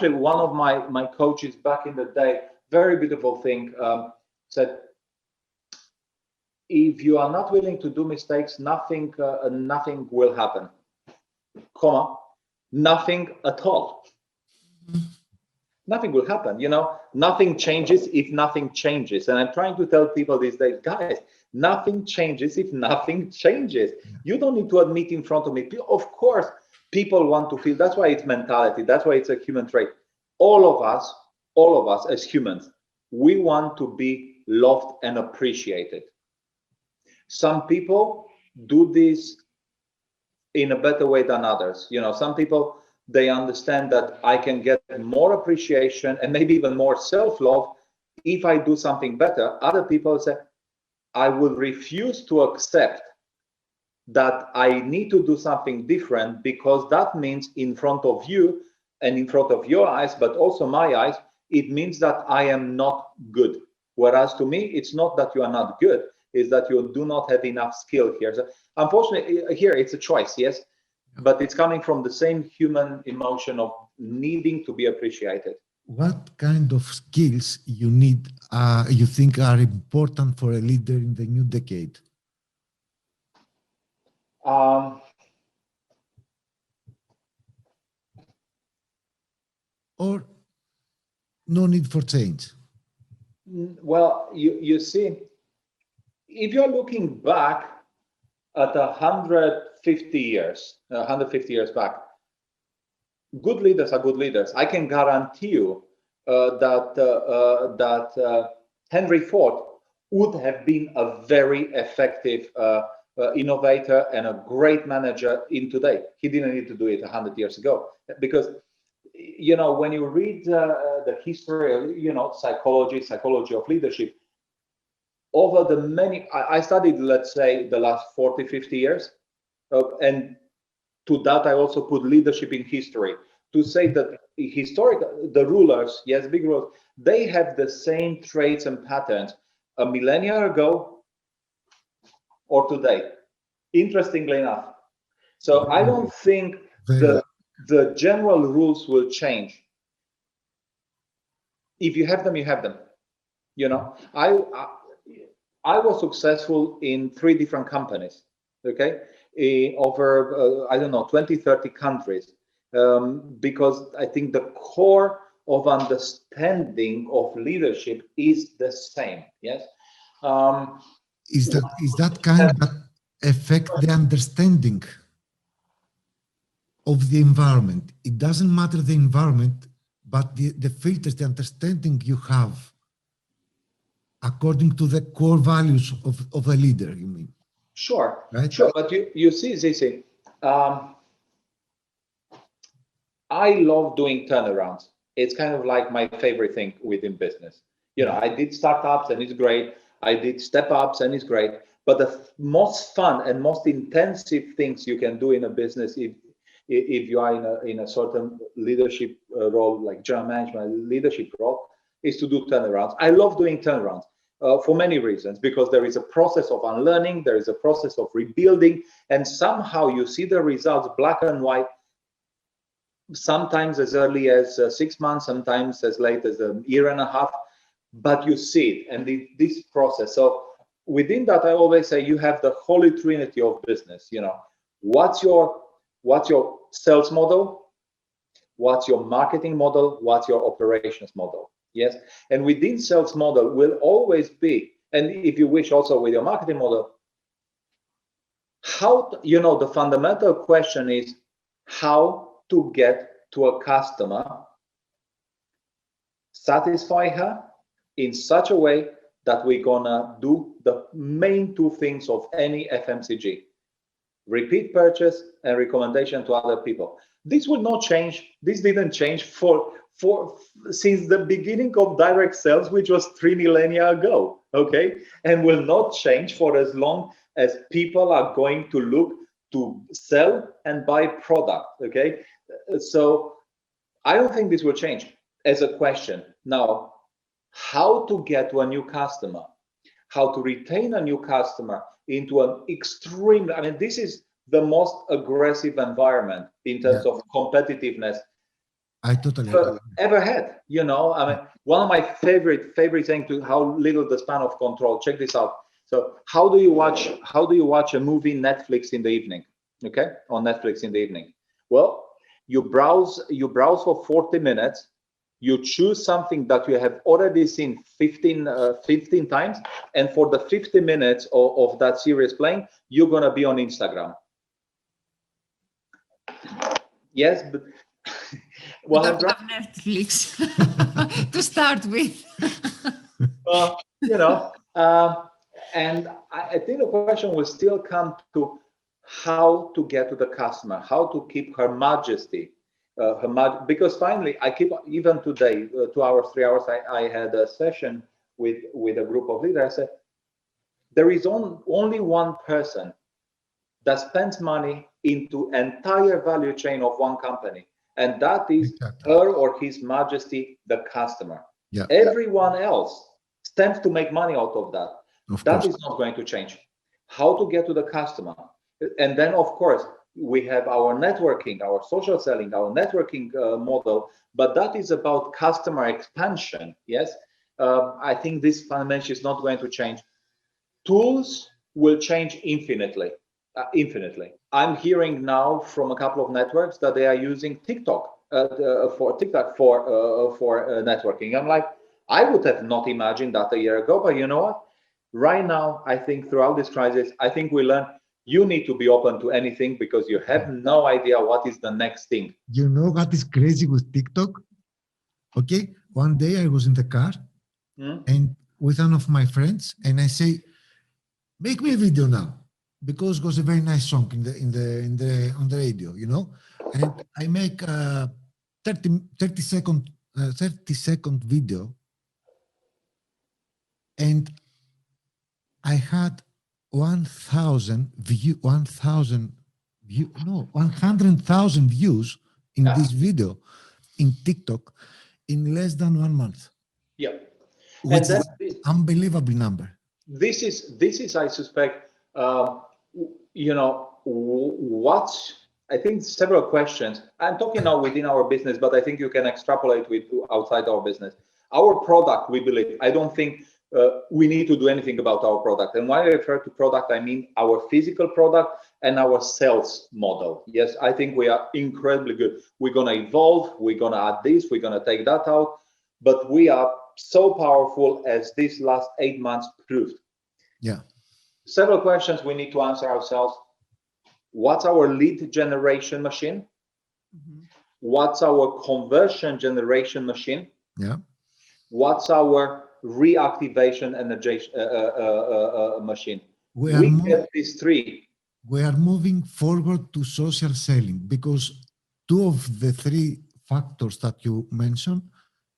one of my coaches back in the day, very beautiful thing, said, if you are not willing to do mistakes, nothing will happen, nothing at all. Nothing will happen, you know, nothing changes if nothing changes. And I'm trying to tell people these days, guys, nothing changes if nothing changes. You don't need to admit in front of me. Of course, people want to feel, that's why it's mentality. That's why it's a human trait. All of us as humans, we want to be loved and appreciated. Some people do this in a better way than others. You know, some people, they understand that I can get more appreciation and maybe even more self-love if I do something better. Other people say, I will refuse to accept that I need to do something different, because that means in front of you and in front of your eyes, but also my eyes, it means that I am not good. Whereas to me, it's not that you are not good, it's that you do not have enough skill here. So unfortunately, here it's a choice, yes, but it's coming from the same human emotion of needing to be appreciated. What kind of skills you need, you think are important for a leader in the new decade? Or no need for change? Well, you see, if you're looking back at 150 years back, good leaders are good leaders. I can guarantee you that Henry Ford would have been a very effective innovator and a great manager in today. He didn't need to do it 100 years ago, because, you know, when you read the history, you know, psychology of leadership, over the many, I studied, let's say, the last 40, 50 years, and to that, I also put leadership in history, to say that the rulers, yes, big rulers, they have the same traits and patterns a millennia ago or today, interestingly enough. So I don't think the general rules will change. If you have them, you have them. You know, I was successful in 3 different companies. Okay, over, I don't know, 20, 30 countries. Because I think the core of understanding of leadership is the same. Yes. Is that kind that affect the understanding of the environment? It doesn't matter the environment, but the filters, the understanding you have according to the core values of a leader, you mean? Sure, right? Sure. But you see, Zisi, I love doing turnarounds. It's kind of like my favorite thing within business. You know, I did startups and it's great. I did step ups and it's great. But the most fun and most intensive things you can do in a business, if you are in a certain leadership role, like general management leadership role, is to do turnarounds. I love doing turnarounds for many reasons, because there is a process of unlearning, there is a process of rebuilding, and somehow you see the results black and white, sometimes as early as 6 months, sometimes as late as a year and a half, but you see it, and this process. So within that, I always say you have the holy trinity of business. You know, what's your sales model, what's your marketing model, what's your operations model. Yes, and within sales model will always be, and if you wish also with your marketing model, how the fundamental question is how to get to a customer, satisfy her in such a way that we're gonna do the main two things of any FMCG: repeat purchase and recommendation to other people. This will not change. This didn't change since the beginning of direct sales, which was 3 millennia ago. Okay, and will not change for as long as people are going to look to sell and buy product. Okay, so I don't think this will change as a question. Now, how to get to a new customer, how to retain a new customer into an extreme, I mean, this is the most aggressive environment in terms of competitiveness I totally agree. Ever had. You know, I mean, one of my favorite thing to how little the span of control. Check this out. So how do you watch a movie Netflix in the evening? Okay, on Netflix in the evening. Well, you browse for 40 minutes. You choose something that you have already seen 15 times, and for the 50 minutes of that series playing, you're gonna be on Instagram. Yes, but well, we don't have Netflix to start with. You know, and I think the question will still come to how to get to the customer, how to keep Her Majesty, because finally, I keep, even today, 2 hours, 3 hours, I had a session with a group of leaders. I said, there is only one person that spends money into entire value chain of one company, and that is Her or His Majesty, the customer. Yeah. Everyone else stands to make money out of that. That is not going to change. How to get to the customer. And then, of course, we have our networking, our social selling, our networking model, but that is about customer expansion. Yes, I think this fundamental is not going to change. Tools will change infinitely. I'm hearing now from a couple of networks that they are using TikTok for networking. I'm like, I would have not imagined that a year ago, but you know what? Right now, I think throughout this crisis, I think we learn you need to be open to anything because you have no idea what is the next thing. You know what is crazy with TikTok? Okay, one day I was in the car and with one of my friends, and I say, make me a video now, because it was a very nice song on the radio, you know, and I make a 30 second video, and I had 100,000 views in this video in TikTok in less than 1 month. Yeah, which is an unbelievable number. This is, I suspect, you know, what I think several questions. I'm talking now within our business, but I think you can extrapolate with outside our business. Our product, we believe, I don't think we need to do anything about our product. And when I refer to product, I mean our physical product and our sales model. Yes, I think we are incredibly good. We're going to evolve. We're going to add this. We're going to take that out. But we are so powerful, as this last 8 months proved. Yeah. Several questions we need to answer ourselves. What's our lead generation machine? What's our conversion generation machine? Yeah. What's our reactivation machine? We get these three. We are moving forward to social selling because 2 of the 3 factors that you mentioned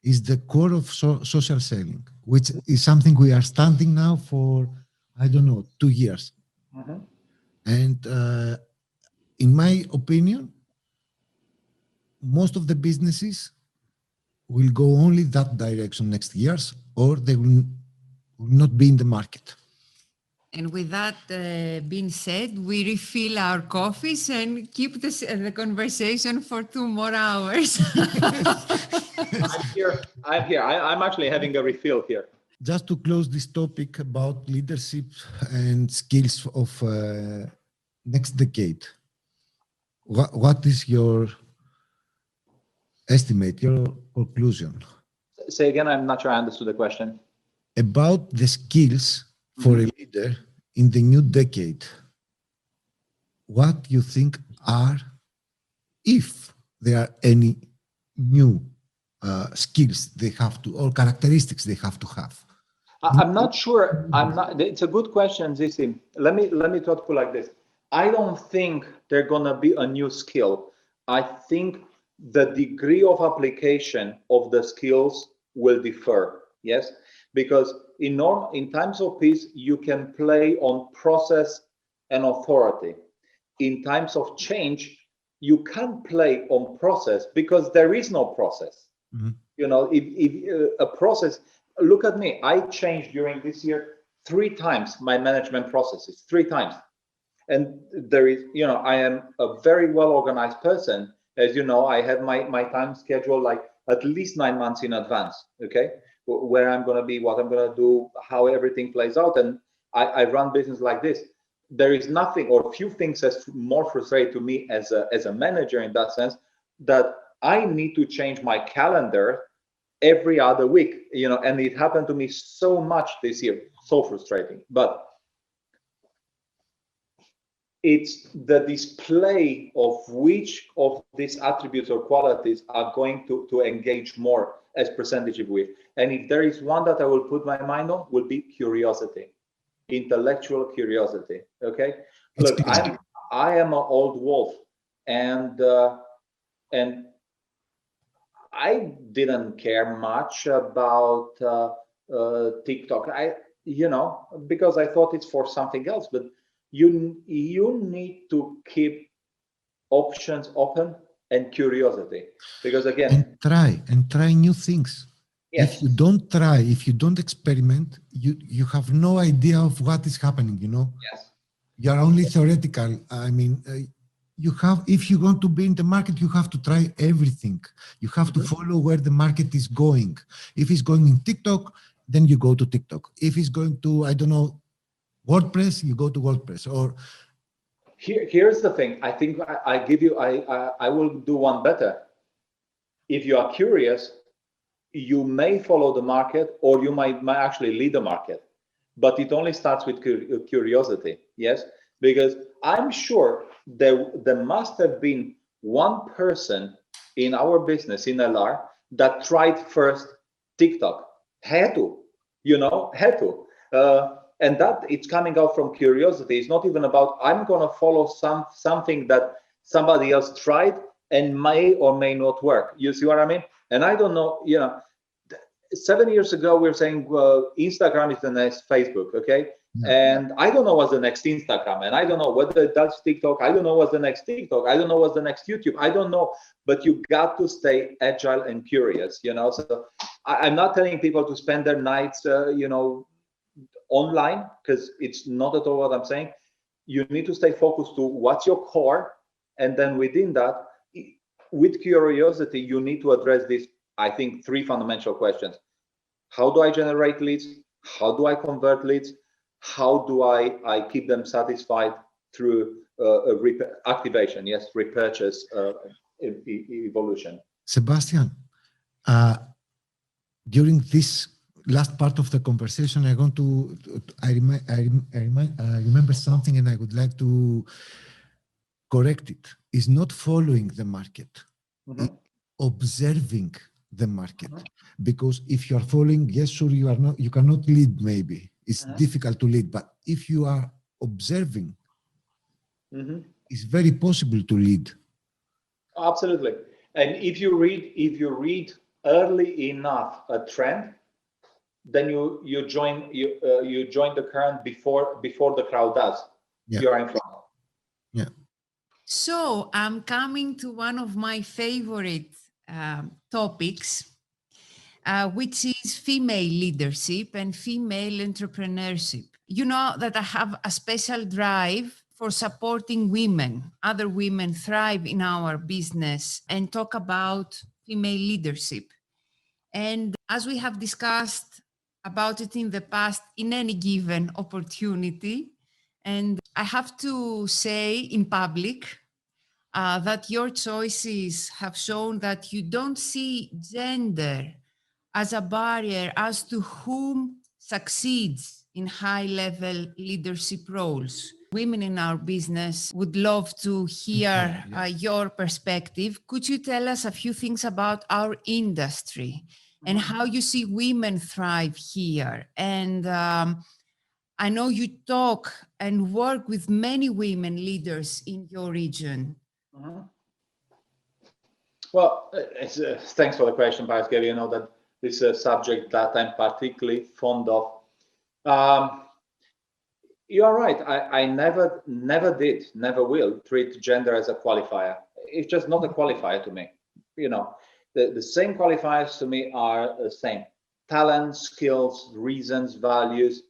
is the core of social selling, which is something we are standing now for, I don't know, 2 years. And in my opinion, most of the businesses will go only that direction next years, or they will not be in the market. And with that being said, we refill our coffees and keep the conversation for 2 more hours. I'm here. I'm actually having a refill here. Just to close this topic about leadership and skills of next decade, what is your estimate, your conclusion? Say again, I'm not sure I understood the question. About the skills for a leader in the new decade. What you think are, if there are any new skills they have to, or characteristics they have to have? I'm not sure. It's a good question, Zisi. Let me try to put it like this. I don't think there's gonna be a new skill. I think the degree of application of the skills will differ. Yes, because in times of peace, you can play on process and authority. In times of change, you can't play on process because there is no process. You know, if a process. Look at me. I changed during this year 3 times my management processes, 3 times. And there is, you know, I am a very well organized person. As you know, I have my time schedule like at least 9 months in advance, okay? Where I'm going to be, what I'm going to do, how everything plays out. And I run business like this. There is nothing or few things that's more frustrating to me as a manager in that sense, that I need to change my calendar every other week, you know, and it happened to me so much this year, so frustrating. But it's the display of which of these attributes or qualities are going to engage more as percentage of we. And if there is one that I will put my mind on, will be curiosity, intellectual curiosity. Okay, look, I am an old wolf, and I didn't care much about TikTok. You know, because I thought it's for something else. But you need to keep options open and curiosity, because again, and try new things. Yes. If you don't try, if you don't experiment, you have no idea of what is happening. You know. Yes. You are only theoretical. I mean. If you want to be in the market, you have to try everything. You have to follow where the market is going. If it's going in TikTok, then you go to TikTok. If it's going to, I don't know, WordPress, you go to WordPress. Or here's the thing. I think I will do one better. If you are curious, you may follow the market, or you might actually lead the market. But it only starts with curiosity. Yes, because I'm sure there must have been one person in our business in LR that tried first TikTok. Had to. And that it's coming out from curiosity. It's not even about I'm going to follow something that somebody else tried and may or may not work. You see what I mean? And I don't know, 7 years ago, we were saying, well, Instagram is the next Facebook, okay? Yeah. And I don't know what's the next Instagram, and I don't know whether that's TikTok. I don't know what's the next TikTok. I don't know what's the next YouTube. I don't know, but you got to stay agile and curious, So I'm not telling people to spend their nights, online, because it's not at all what I'm saying. You need to stay focused to what's your core, and then within that, with curiosity, you need to address these, I think, 3 fundamental questions. How do I generate leads? How do I convert leads? How do I keep them satisfied through activation? Yes, repurchase, evolution. Sebastian, during this last part of the conversation, I remember something, and I would like to correct it. Is not following the market, observing the market. Because if you are following, yes, sure, you cannot lead. Maybe it's difficult to lead, but if you are observing, it's very possible to lead. Absolutely. And if you read early enough a trend, then you join the current before the crowd does. Yeah. You are in front. Yeah. So I'm coming to one of my favorite topics, which is female leadership and female entrepreneurship. You know that I have a special drive for supporting women. Other women thrive in our business and talk about female leadership. And as we have discussed about it in the past, in any given opportunity, and I have to say in public that your choices have shown that you don't see gender as a barrier as to whom succeeds in high-level leadership roles. Women in our business would love to hear your perspective. Could you tell us a few things about our industry and how you see women thrive here? And I know you talk and work with many women leaders in your region. Well, thanks for the question, Pascal. You know that this is a subject that I'm particularly fond of. You are right. I never will treat gender as a qualifier. It's just not a qualifier to me. You know, the same qualifiers to me are the same: talent, skills, reasons, values.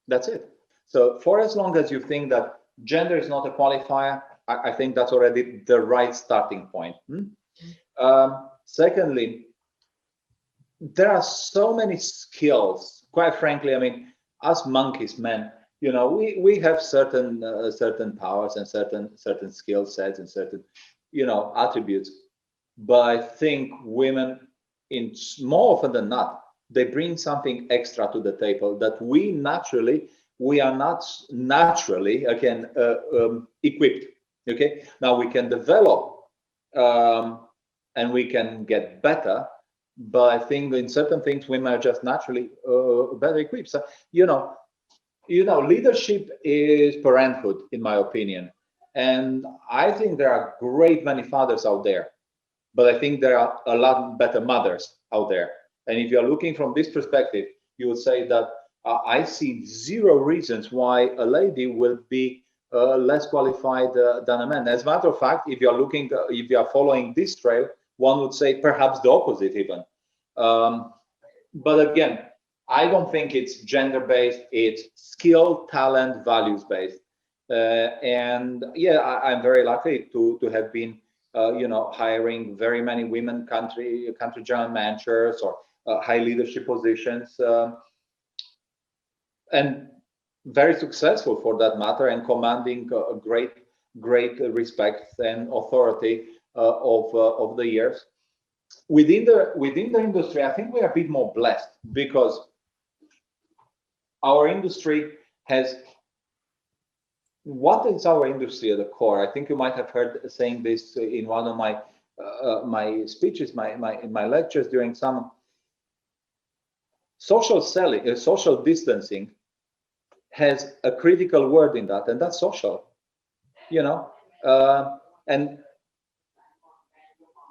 That's it. So for as long as you think that gender is not a qualifier, I think that's already the right starting point. Secondly, there are so many skills. Quite frankly, I mean, as monkeys, men, you know, we have certain powers and certain skill sets and certain, you know, attributes. But I think women, in more often than not, they bring something extra to the table that we are not naturally, again, equipped. Okay, now we can develop and we can get better, but I think in certain things women are just naturally better equipped. So you know, leadership is parenthood, in my opinion, and I think there are great many fathers out there, but I think there are a lot better mothers out there. And if you are looking from this perspective, you would say that I see zero reasons why a lady will be less qualified than a man. As a matter of fact, if you are following this trail, one would say perhaps the opposite even. But again, I don't think it's gender-based. It's skill, talent, values-based. And yeah, I'm very lucky to have been, you know, hiring very many women country general managers or high leadership positions. And very successful for that matter, and commanding a great respect and authority of the years. Within the industry, I think we are a bit more blessed because our industry has. What is our industry at the core? I think you might have heard saying this in one of my my speeches, my lectures during summer. Social selling, social distancing has a critical word in that, and that's social. You know, and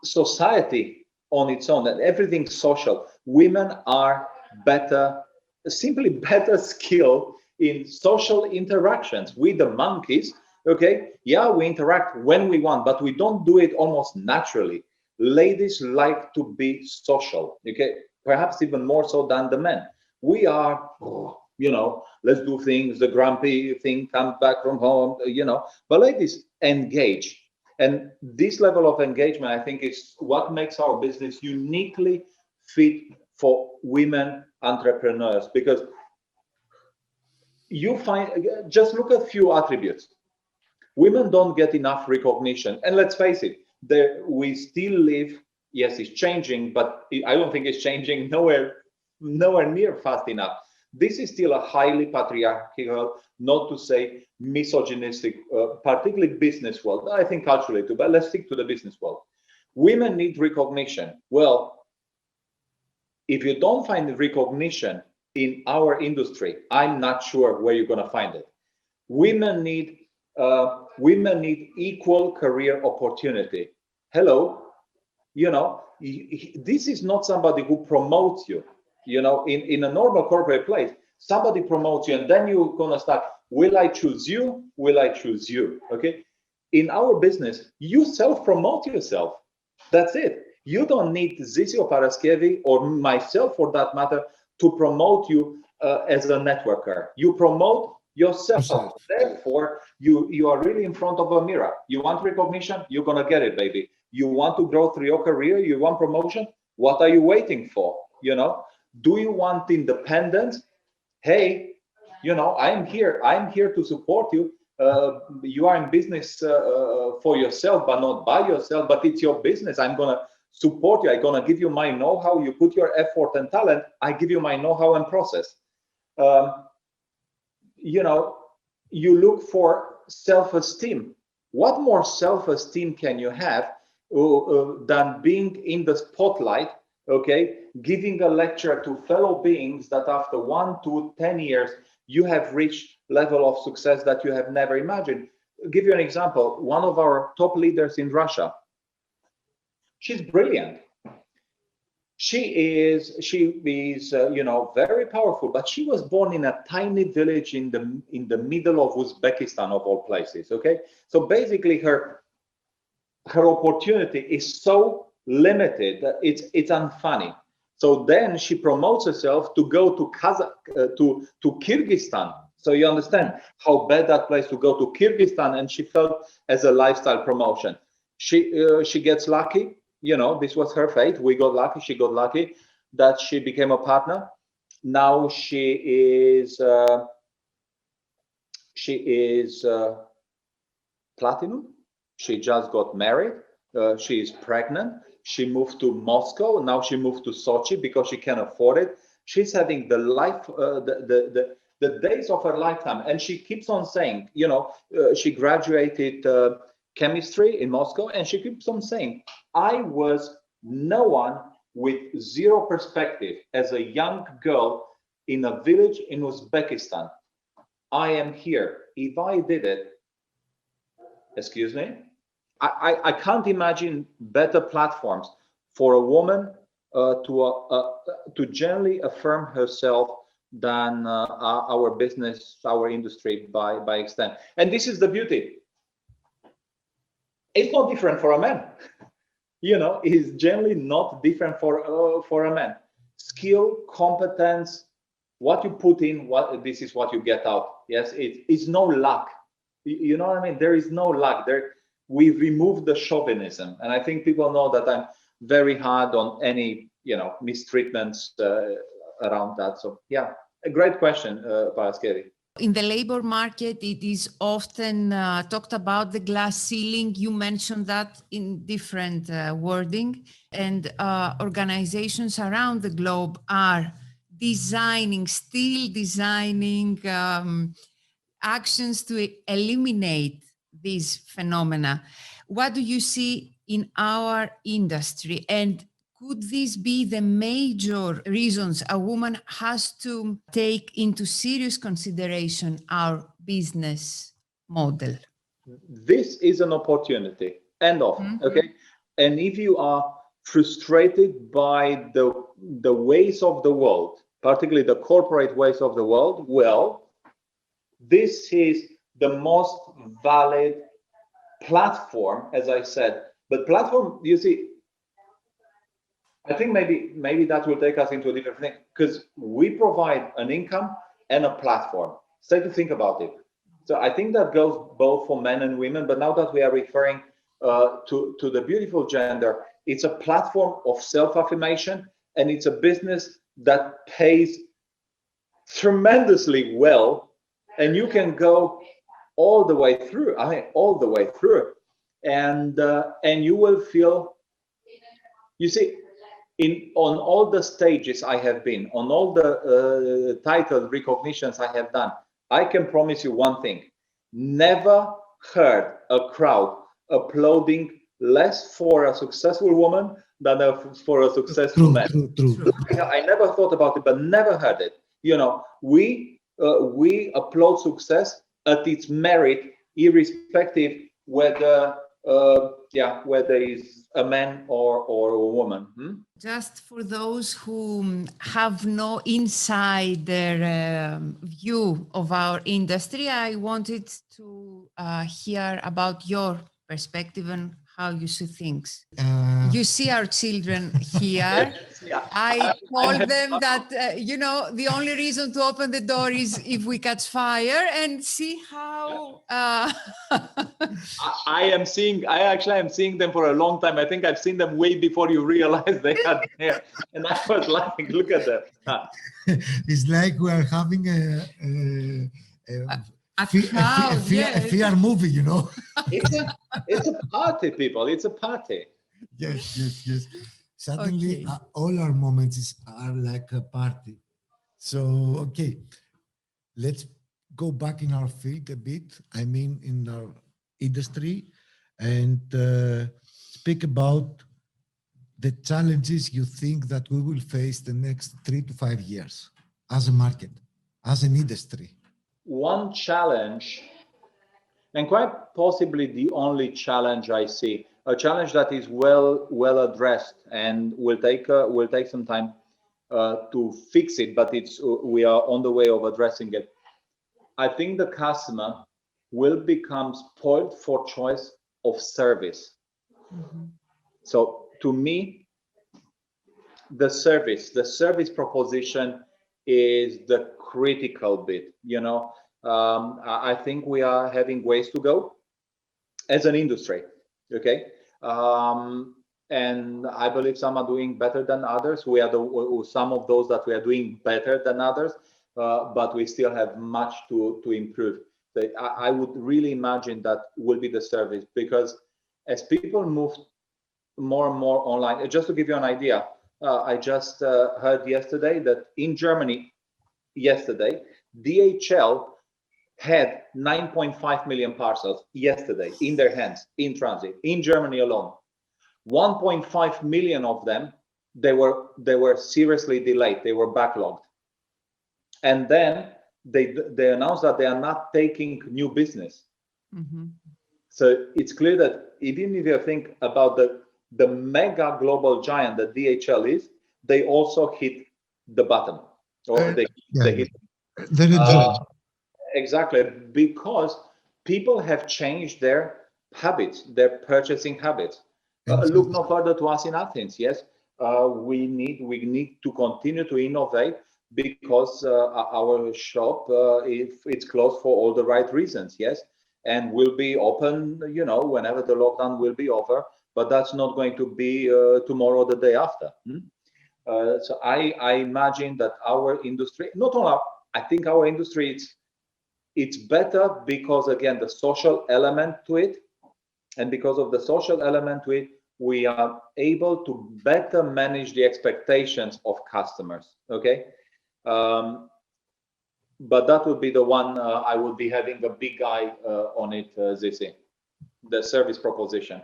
society on its own, and everything social. Women are simply better skilled in social interactions with the monkeys. Okay, yeah, we interact when we want, but we don't do it almost naturally. Ladies like to be social. Okay, perhaps even more so than the men. We are, you know, let's do things, the grumpy thing, come back from home, you know, but ladies engage. And this level of engagement, I think, is what makes our business uniquely fit for women entrepreneurs, because you find, just look at a few attributes. Women don't get enough recognition. And let's face it, we still live, yes, it's changing, but I don't think it's changing nowhere near fast enough. This is still a highly patriarchal, not to say misogynistic, particularly business world. I think culturally too, but let's stick to the business world. Women need recognition. Well, if you don't find recognition in our industry, I'm not sure where you're going to find it. Women need equal career opportunity. Hello, this is not somebody who promotes you. In a normal corporate place, somebody promotes you, and then you're gonna start, will I choose you? Will I choose you? Okay. In our business, you self-promote yourself. That's it. You don't need Zisi or Paraskevi or myself, for that matter, to promote you as a networker. You promote yourself. Therefore, you are really in front of a mirror. You want recognition? You're gonna get it, baby. You want to grow through your career? You want promotion? What are you waiting for? Do you want independence? Hey, I'm here to support you. You are in business for yourself, but not by yourself, but it's your business. I'm gonna support you. I'm gonna give you my know-how. You put your effort and talent. I give you my know-how and process. You look for self-esteem. What more self-esteem can you have than being in the spotlight, okay, giving a lecture to fellow beings that after 1 to 10 years, you have reached level of success that you have never imagined. I'll give you an example. One of our top leaders in Russia, she's brilliant. She is very powerful, but she was born in a tiny village in the middle of Uzbekistan, of all places. Okay, so basically her opportunity is so limited that it's unfunny. So then she promotes herself to go to to Kyrgyzstan. So you understand how bad that place to go to Kyrgyzstan, and she felt as a lifestyle promotion. She gets lucky. This was her fate. We got lucky. She got lucky that she became a partner. Now she is platinum. She just got married. She is pregnant. She moved to Moscow. Now she moved to Sochi because she can afford it. She's having the life, the days of her lifetime, and she keeps on saying, she graduated chemistry in Moscow, and she keeps on saying, I was no one with zero perspective as a young girl in a village in Uzbekistan. I am here. If I did it, excuse me, I can't imagine better platforms for a woman to generally affirm herself than our business, our industry by extent. And this is the beauty. It's not different for a man. It's generally not different for a man. Skill, competence, what you put in, this is what you get out. Yes, it's no luck. You know what I mean? There is no luck there. We removed the chauvinism, and I think people know that I'm very hard on any mistreatments around that. So yeah, a great question, Paraskevi. In the labor market, it is often talked about the glass ceiling. You mentioned that in different wording, and organizations around the globe are still designing actions to eliminate these phenomena. What do you see in our industry, and could this be the major reasons a woman has to take into serious consideration our business model? This is an opportunity, end of. Mm-hmm. Okay. And if you are frustrated by the ways of the world, particularly the corporate ways of the world, well, this is the most valid platform, as I said. But platform, you see, I think maybe that will take us into a different thing, because we provide an income and a platform. So to think about it. So I think that goes both for men and women, but now that we are referring to the beautiful gender. It's a platform of self-affirmation, and it's a business that pays tremendously well, and you can go all the way through. I mean, all the way through, and you will feel. You see, on all the stages I have been, on all the title recognitions I have done, I can promise you one thing: never heard a crowd applauding less for a successful woman than for a successful man. True. I never thought about it, but never heard it. You know, we applaud success at its merit, irrespective whether is a man or a woman. Just for those who have no insider view of our industry, I wanted to hear about your perspective and how you see things. You see our children here. Yeah. I told them that, the only reason to open the door is if we catch fire, and see how... I am seeing them for a long time. I think I've seen them way before you realize they had hair. And I was like, look at that. It's like we are having a fear movie, you know. It's a party, people. It's a party. Yes. Suddenly, all our moments are like a party. So, okay, let's go back in our field a bit. I mean, in our industry, and speak about the challenges you think that we will face the next 3 to 5 years as a market, as an industry. One challenge, and quite possibly the only challenge I see, a challenge that is well addressed and will take some time to fix it, but we are on the way of addressing it. I think the customer will become spoiled for choice of service. Mm-hmm. So to me, the service proposition is the critical bit. I think we are having ways to go as an industry. Okay. And I believe some are doing better than others. We are some of those that we are doing better than others, but we still have much to improve. I would really imagine that will be the service, because as people move more and more online, just to give you an idea, I just heard yesterday that in Germany, DHL had 9.5 million parcels yesterday in their hands, in transit, in Germany alone. 1.5 million of them, they were seriously delayed. They were backlogged. And then they announced that they are not taking new business. Mm-hmm. So it's clear that even if you think about the mega global giant that DHL is, they also hit the bottom, or they hit. Exactly, because people have changed their habits, their purchasing habits. Look no further to us in Athens. Yes, we need to continue to innovate, because our shop it's closed for all the right reasons. Yes, and will be open, whenever the lockdown will be over. But that's not going to be tomorrow or the day after. So I imagine that our industry, not only I think our industry, it's better because, again, the social element to it, and because of the social element to it, we are able to better manage the expectations of customers. Okay, but that would be the one I would be having a big eye on it, Zisi, the service proposition.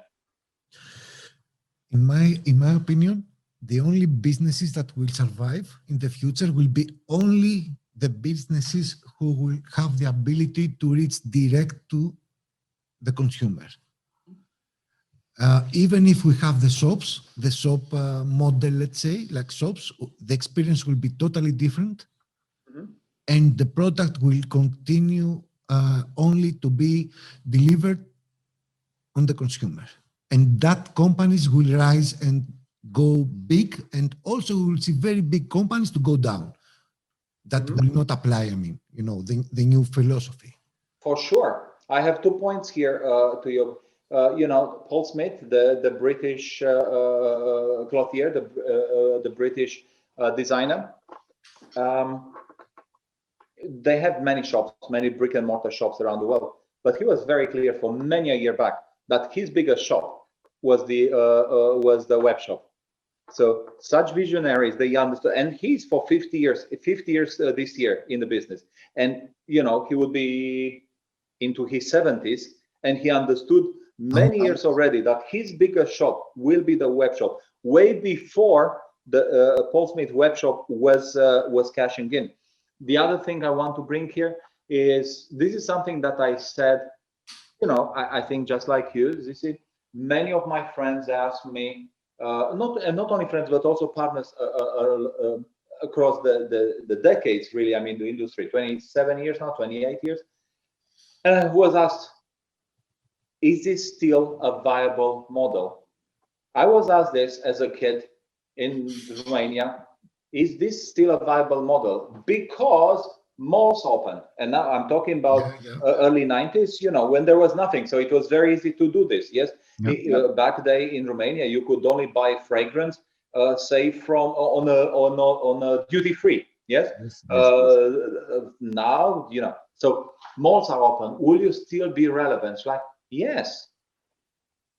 In my opinion, the only businesses that will survive in the future will be only the businesses who will have the ability to reach direct to the consumer. Even if we have the shop model, let's say, like shops, the experience will be totally different. Mm-hmm. And the product will continue only to be delivered on the consumer. And that companies will rise and go big, and also we will see very big companies to go down. That will not apply, the new philosophy. For sure. I have 2 points here to you. Paul Smith, the British clothier, the British designer. They have many shops, many brick and mortar shops around the world. But he was very clear for many a year back that his biggest shop was the web shop. So such visionaries, they understood, and he's for 50 years this year in the business. And he would be into his 70s, and he understood many years already that his biggest shop will be the web shop, way before the Paul Smith web shop was cashing in. The other thing I want to bring here is, this is something that I said, I think just like you, Zisi, many of my friends ask me, not only friends, but also partners across the decades, really, I'm in the industry, 27 years now, 28 years, and who was asked, is this still a viable model? I was asked this as a kid in Romania, is this still a viable model? Because malls opened, and now I'm talking about early 90s, when there was nothing, so it was very easy to do this. Yes, back then in Romania, you could only buy fragrance, say from on a duty free. Yes, now so malls are open. Will you still be relevant? Like, yes.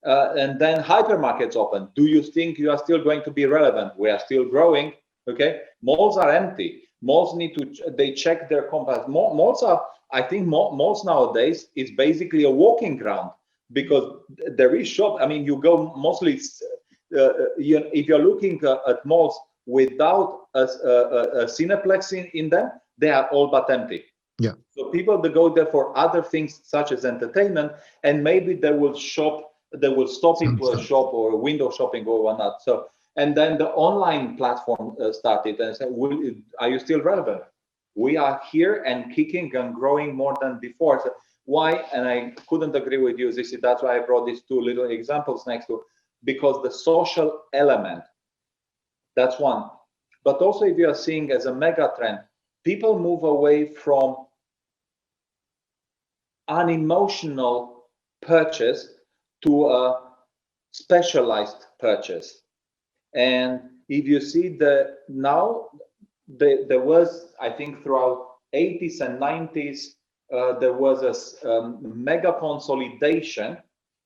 And then hypermarkets open. Do you think you are still going to be relevant? We are still growing. Okay, malls are empty. Malls they check their compass. Malls are, I think malls nowadays is basically a walking ground, because there is shop. I mean, you go mostly, if you're looking at malls without a cineplex in them, they are all but empty. Yeah. So people that go there for other things such as entertainment, and maybe they will stop into a shop or window shopping or whatnot. So, and then the online platform started and said, are you still relevant? We are here and kicking and growing more than before. So why? And I couldn't agree with you, Zisi. That's why I brought these two little examples next to, because the social element, that's one. But also, if you are seeing as a mega trend, people move away from unemotional purchase to a specialized purchase. And if you see there was, I think throughout 80s and 90s, there was a mega consolidation,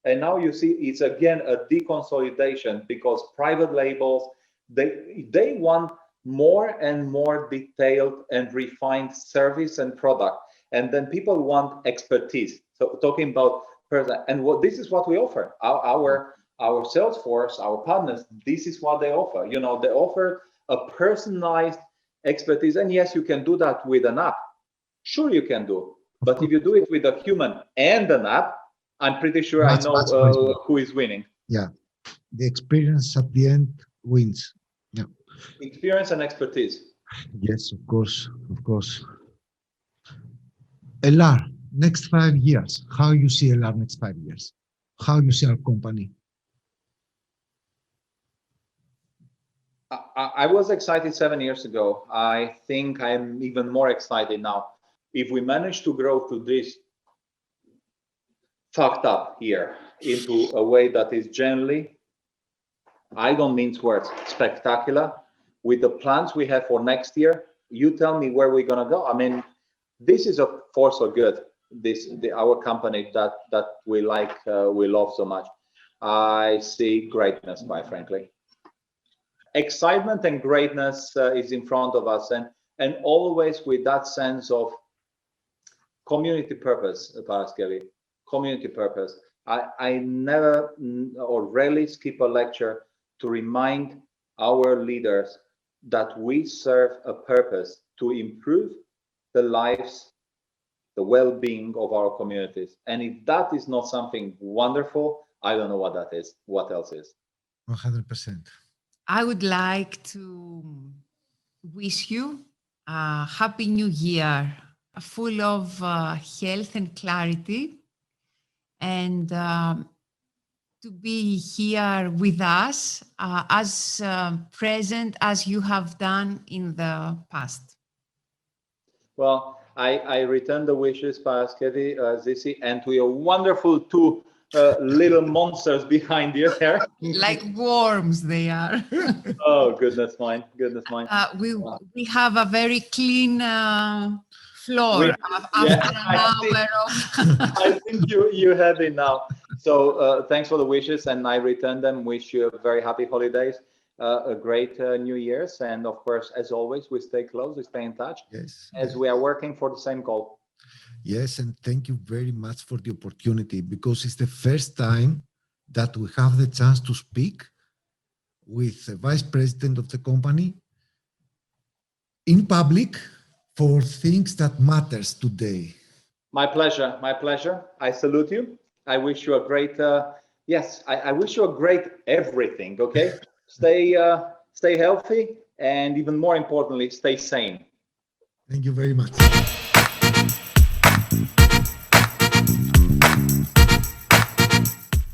and now you see it's again a deconsolidation, because private labels, they want more and more detailed and refined service and product, and then people want expertise. So talking about person, and this is what we offer. Our sales force, our partners, this is what they offer. They offer a personalized expertise. And yes, you can do that with an app. Sure, you can do. But if you do it with a human and an app, I'm pretty sure I know who is winning. Yeah, the experience at the end wins. Yeah, experience and expertise. Yes, of course, of course. LR, next 5 years. How you see LR next 5 years? How you see our company? I was excited 7 years ago. I think I'm even more excited now. If we manage to grow to this fucked up here into a way that is generally, I don't mince words, spectacular, with the plans we have for next year, you tell me where we're gonna go. I mean, this is a force for good. Our company that we like, we love so much. I see greatness, quite frankly. Excitement and greatness is in front of us, and always with that sense of community purpose, Paraskevi, community purpose. I never or rarely skip a lecture to remind our leaders that we serve a purpose to improve the lives, the well-being of our communities. And if that is not something wonderful, I don't know what that is. What else is? 100%. I would like to wish you a happy new year, full of health and clarity, and to be here with us as present as you have done in the past. Well, I return the wishes, Paraskevi, Zisi, and to your wonderful two little monsters behind you there. Like worms they are. Oh, goodness mine, goodness mine. We have a very clean floor after an hour of... I think you have it now. So thanks for the wishes, and I return them. Wish you a very happy holidays, a great New Year's, and of course, as always, we stay close, we stay in touch, as we are working for the same goal. Yes, and thank you very much for the opportunity, because it's the first time that we have the chance to speak with the vice president of the company in public for things that matters today. My pleasure, my pleasure. I salute you. I wish you a great, yes, I wish you a great everything, okay? Stay healthy, and even more importantly, stay sane. Thank you very much.